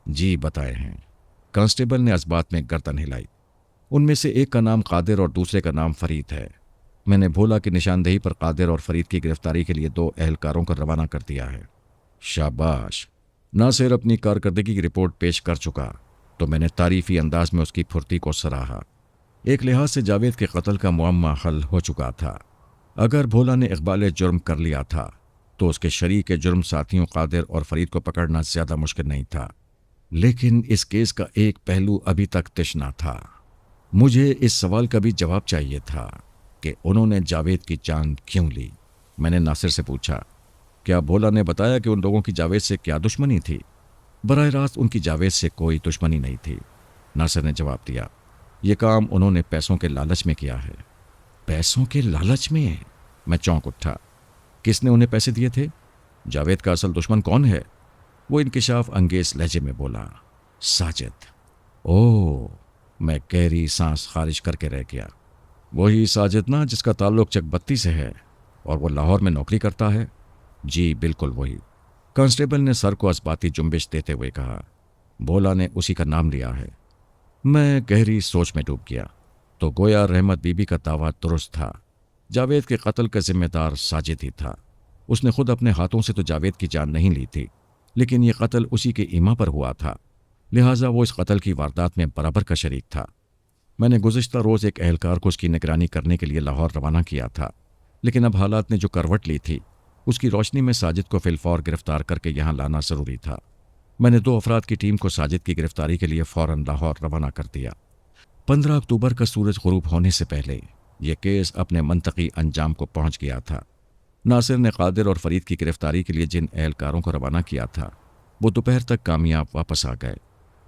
جی بتائے ہیں، کانسٹیبل نے اس بات میں گردن ہلائی۔ ان میں سے ایک کا نام قادر اور دوسرے کا نام فرید ہے۔ میں نے بھولا کی نشاندہی پر قادر اور فرید کی گرفتاری کے لیے 2 اہلکاروں کو روانہ کر دیا ہے۔ شاباش، ناصر اپنی کارکردگی کی رپورٹ پیش کر چکا تو میں نے تعریفی انداز میں اس کی پھرتی کو سراہا۔ ایک لحاظ سے جاوید کے قتل کا معمہ حل ہو چکا تھا۔ اگر بھولا نے اقبال جرم کر لیا تھا تو اس کے شریک جرم ساتھیوں قادر اور فرید کو پکڑنا زیادہ مشکل نہیں تھا، لیکن اس کیس کا ایک پہلو ابھی تک تشنا تھا۔ مجھے اس سوال کا بھی جواب چاہیے تھا کہ انہوں نے جاوید کی جان کیوں لی۔ میں نے ناصر سے پوچھا، کیا بھولا نے بتایا کہ ان لوگوں کی جاوید سے کیا دشمنی تھی؟ براہ راست ان کی جاوید سے کوئی دشمنی نہیں تھی، ناصر نے جواب دیا۔ یہ کام انہوں نے پیسوں کے لالچ میں کیا ہے۔ پیسوں کے لالچ میں؟ میں چونک اٹھا۔ کس نے انہیں پیسے دیے تھے؟ جاوید کا اصل دشمن کون ہے؟ وہ انکشاف انگیز لہجے میں بولا، ساجد۔ اوہ، میں گہری سانس خارج کر کے رہ گیا۔ وہی ساجد نا جس کا تعلق چک بتی سے ہے اور وہ لاہور میں نوکری کرتا ہے؟ جی بالکل وہی۔ کانسٹیبل نے سر کو اسباتی جنبش دیتے ہوئے کہا، بھولا نے اسی کا نام لیا ہے۔ میں گہری سوچ میں ڈوب گیا تو گویا رحمت بی بی کا دعویٰ درست تھا۔ جاوید کے قتل کا ذمہ دار ساجد ہی تھا۔ اس نے خود اپنے ہاتھوں سے تو جاوید کی جان نہیں لی تھی، لیکن یہ قتل اسی کے ایما پر ہوا تھا، لہٰذا وہ اس قتل کی واردات میں برابر کا شریک تھا۔ میں نے گزشتہ روز ایک اہلکار کو اس کی نگرانی کرنے کے لیے لاہور روانہ کیا تھا، لیکن اب حالات نے جو کروٹ لی تھی اس کی روشنی میں ساجد کو فی الفور گرفتار کر کے یہاں لانا ضروری تھا۔ میں نے 2 افراد کی ٹیم کو ساجد کی گرفتاری کے لیے فوراً لاہور روانہ کر دیا۔ 15 اکتوبر کا سورج غروب ہونے سے پہلے یہ کیس اپنے منطقی انجام کو پہنچ گیا تھا۔ ناصر نے قادر اور فرید کی گرفتاری کے لیے جن اہلکاروں کو روانہ کیا تھا وہ دوپہر تک کامیاب واپس آ گئے۔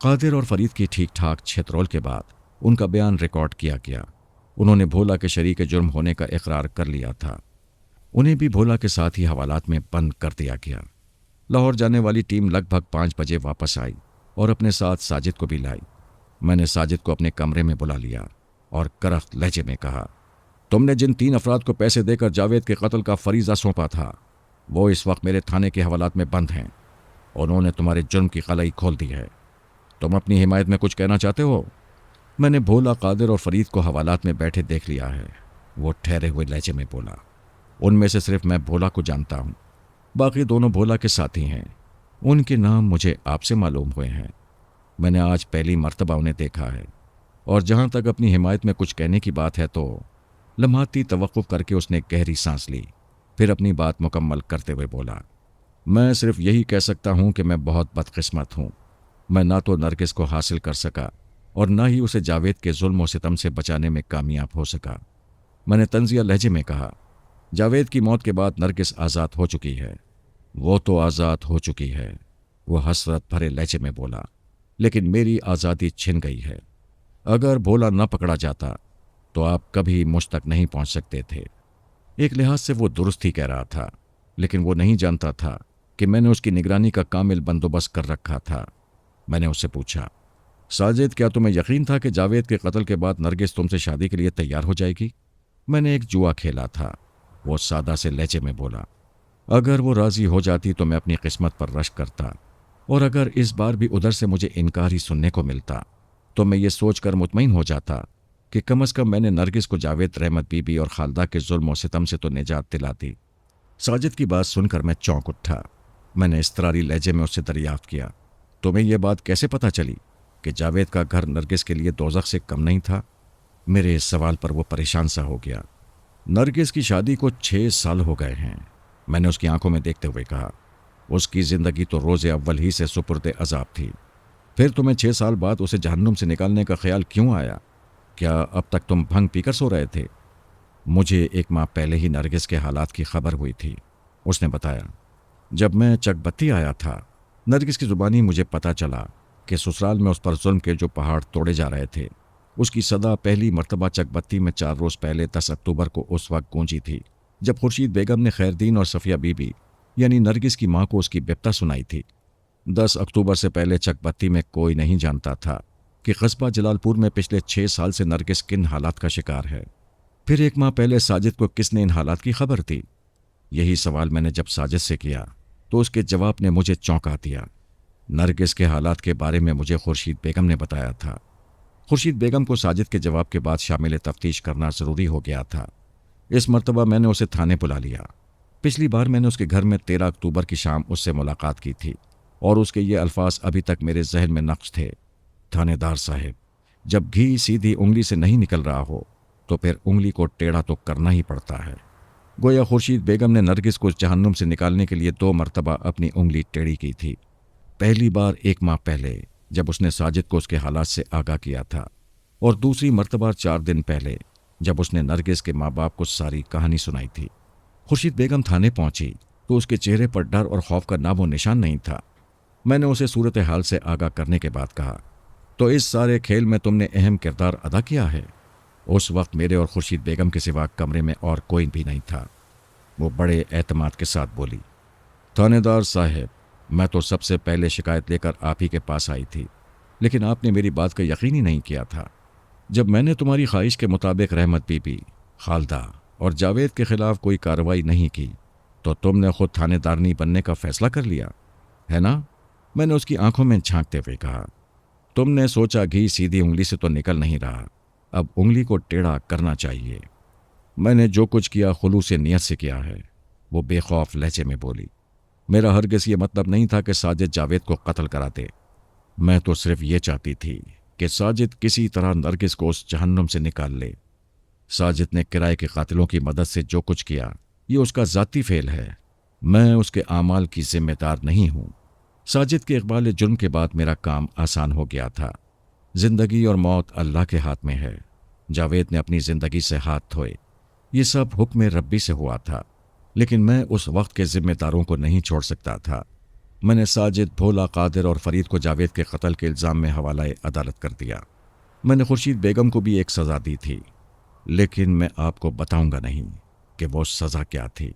قادر اور فرید کی ٹھیک ٹھاک چھترول کے بعد ان کا بیان ریکارڈ کیا گیا۔ انہوں نے بھولا کے شریک جرم ہونے کا اقرار کر لیا تھا۔ انہیں بھی بھولا کے ساتھ ہی حوالات میں بند کر دیا گیا۔ لاہور جانے والی ٹیم لگ بھگ 5 بجے واپس آئی اور اپنے ساتھ ساجد کو بھی لائی۔ میں نے ساجد کو اپنے کمرے میں بلا لیا اور کرخت لہجے میں کہا، تم نے جن 3 افراد کو پیسے دے کر جاوید کے قتل کا فریضہ سونپا تھا وہ اس وقت میرے تھانے کے حوالات میں بند ہیں۔ انہوں نے تمہارے جرم کی قلعی کھول دی ہے۔ تم اپنی حمایت میں کچھ کہنا چاہتے ہو؟ میں نے بھولا، قادر اور فرید کو حوالات میں بیٹھے دیکھ لیا ہے، وہ ٹھہرے ہوئے لہجے میں بولا۔ ان میں سے صرف میں بھولا کو جانتا ہوں، باقی دونوں بھولا کے ساتھی ہیں۔ ان کے نام مجھے آپ سے معلوم ہوئے ہیں۔ میں نے آج پہلی مرتبہ انہیں دیکھا ہے، اور جہاں تک اپنی حمایت میں کچھ کہنے کی بات ہے تو لمحاتی توقف کر کے اس نے گہری سانس لی، پھر اپنی بات مکمل کرتے ہوئے بولا، میں صرف یہی کہہ سکتا ہوں کہ میں بہت بدقسمت ہوں۔ میں نہ تو نرگس کو حاصل کر سکا اور نہ ہی اسے جاوید کے ظلم و ستم سے بچانے میں کامیاب ہو سکا۔ میں نے طنزیہ لہجے میں کہا، جاوید کی موت کے بعد نرگس آزاد ہو چکی ہے۔ وہ تو آزاد ہو چکی ہے، وہ حسرت بھرے لہجے میں بولا، لیکن میری آزادی چھن گئی ہے۔ اگر بھولا نہ پکڑا جاتا تو آپ کبھی مجھ تک نہیں پہنچ سکتے تھے۔ ایک لحاظ سے وہ درست ہی کہہ رہا تھا، لیکن وہ نہیں جانتا تھا کہ میں نے اس کی نگرانی کا کامل بندوبست کر رکھا تھا۔ میں نے اس سے پوچھا، ساجد کیا تمہیں یقین تھا کہ جاوید کے قتل کے بعد نرگس تم سے شادی کے لیے تیار ہو جائے گی؟ میں نے ایک جوا کھیلا تھا، وہ سادہ سے لہجے میں بولا۔ اگر وہ راضی ہو جاتی تو میں اپنی قسمت پر رشک کرتا، اور اگر اس بار بھی ادھر سے مجھے انکار ہی سننے کو ملتا تو میں یہ سوچ کر مطمئن ہو جاتا کہ کم از کم میں نے نرگس کو جاوید، رحمت بی بی اور خالدہ کے ظلم و ستم سے تو نجات دلا دی۔ ساجد کی بات سن کر میں چونک اٹھا۔ میں نے اضطراری لہجے میں اس سے دریافت کیا، تمہیں یہ بات کیسے پتہ چلی کہ جاوید کا گھر نرگس کے لیے دوزخ سے کم نہیں تھا؟ میرے اس سوال پر وہ پریشان سا ہو گیا۔ نرگس کی شادی کو 6 سال ہو گئے ہیں، میں نے اس کی آنکھوں میں دیکھتے ہوئے کہا۔ اس کی زندگی تو روز اول ہی سے سپرد عذاب تھی، پھر تمہیں 6 سال بعد اسے جہنم سے نکالنے کا خیال کیوں آیا؟ کیا اب تک تم بھنگ پی کر سو رہے تھے؟ مجھے 1 ماہ پہلے ہی نرگس کے حالات کی خبر ہوئی تھی، اس نے بتایا۔ جب میں چک بتی آیا تھا، نرگس کی زبانی مجھے پتہ چلا کہ سسرال میں اس پر ظلم کے جو پہاڑ توڑے جا رہے تھے اس کی صدا پہلی مرتبہ چک بتی میں 4 روز پہلے 10 اکتوبر کو اس وقت گونجی تھی جب خورشید بیگم نے خیردین اور صفیہ بی بی یعنی نرگس کی ماں کو اس کی بپتا سنائی تھی۔ 10 اکتوبر سے پہلے چک بتی میں کوئی نہیں جانتا تھا کہ قصبہ جلال پور میں پچھلے 6 سال سے نرگس کن حالات کا شکار ہے۔ پھر 1 ماہ پہلے ساجد کو کس نے ان حالات کی خبر دی؟ یہی سوال میں نے جب ساجد سے کیا تو اس کے جواب نے مجھے چونکا دیا۔ نرگس کے حالات کے بارے میں مجھے خورشید بیگم نے بتایا تھا۔ خورشید بیگم کو ساجد کے جواب کے بعد شامل تفتیش کرنا ضروری ہو گیا تھا۔ اس مرتبہ میں نے اسے تھانے بلا لیا۔ پچھلی بار میں نے اس کے گھر میں 13 اکتوبر کی شام اس سے ملاقات کی تھی اور اس کے یہ الفاظ ابھی تک میرے ذہن میں نقش تھے، تھانے دار صاحب، جب گھی سیدھی انگلی سے نہیں نکل رہا ہو تو پھر انگلی کو ٹیڑھا تو کرنا ہی پڑتا ہے۔ گویا خورشید بیگم نے نرگس کو جہنم سے نکالنے کے لیے 2 مرتبہ اپنی انگلی ٹیڑھی کی تھی۔ پہلی بار 1 ماہ پہلے جب اس نے ساجد کو اس کے حالات سے آگاہ کیا تھا، اور دوسری مرتبہ 4 دن پہلے جب اس نے نرگس کے ماں باپ کو ساری کہانی سنائی تھی۔ خورشید بیگم تھانے پہنچی تو اس کے چہرے پر ڈر اور خوف کا نام و نشان نہیں تھا۔ میں نے اسے صورتحال سے آگاہ کرنے کے بعد کہا، تو اس سارے کھیل میں تم نے اہم کردار ادا کیا ہے؟ اس وقت میرے اور خورشید بیگم کے سوا کمرے میں اور کوئی بھی نہیں تھا۔ وہ بڑے اعتماد کے ساتھ بولی، تھانے دار صاحب، میں تو سب سے پہلے شکایت لے کر آپ ہی کے پاس آئی تھی، لیکن آپ نے میری بات کا یقین ہی نہیں کیا تھا۔ جب میں نے تمہاری خواہش کے مطابق رحمت بی بی، خالدہ اور جاوید کے خلاف کوئی کارروائی نہیں کی تو تم نے خود تھانے دارنی بننے کا فیصلہ کر لیا ہے نا؟ میں نے اس کی آنکھوں میں جھانکتے ہوئے کہا۔ تم نے سوچا گھی سیدھی انگلی سے تو نکل نہیں رہا، اب انگلی کو ٹیڑھا کرنا چاہیے۔ میں نے جو کچھ کیا خلوص نیت سے کیا ہے، وہ بے خوف لہجے میں بولی۔ میرا ہرگز یہ مطلب نہیں تھا کہ ساجد جاوید کو قتل کرا دے، میں تو صرف یہ چاہتی تھی کہ ساجد کسی طرح نرگس کو اس جہنم سے نکال لے۔ ساجد نے کرائے کے قاتلوں کی مدد سے جو کچھ کیا یہ اس کا ذاتی فعل ہے، میں اس کے اعمال کی ذمہ دار نہیں ہوں۔ ساجد کے اقبال جرم کے بعد میرا کام آسان ہو گیا تھا۔ زندگی اور موت اللہ کے ہاتھ میں ہے۔ جاوید نے اپنی زندگی سے ہاتھ دھوئے، یہ سب حکم ربی سے ہوا تھا، لیکن میں اس وقت کے ذمہ داروں کو نہیں چھوڑ سکتا تھا۔ میں نے ساجد، بھولا، قادر اور فرید کو جاوید کے قتل کے الزام میں حوالہ عدالت کر دیا۔ میں نے خورشید بیگم کو بھی ایک سزا دی تھی، لیکن میں آپ کو بتاؤں گا نہیں کہ وہ سزا کیا تھی۔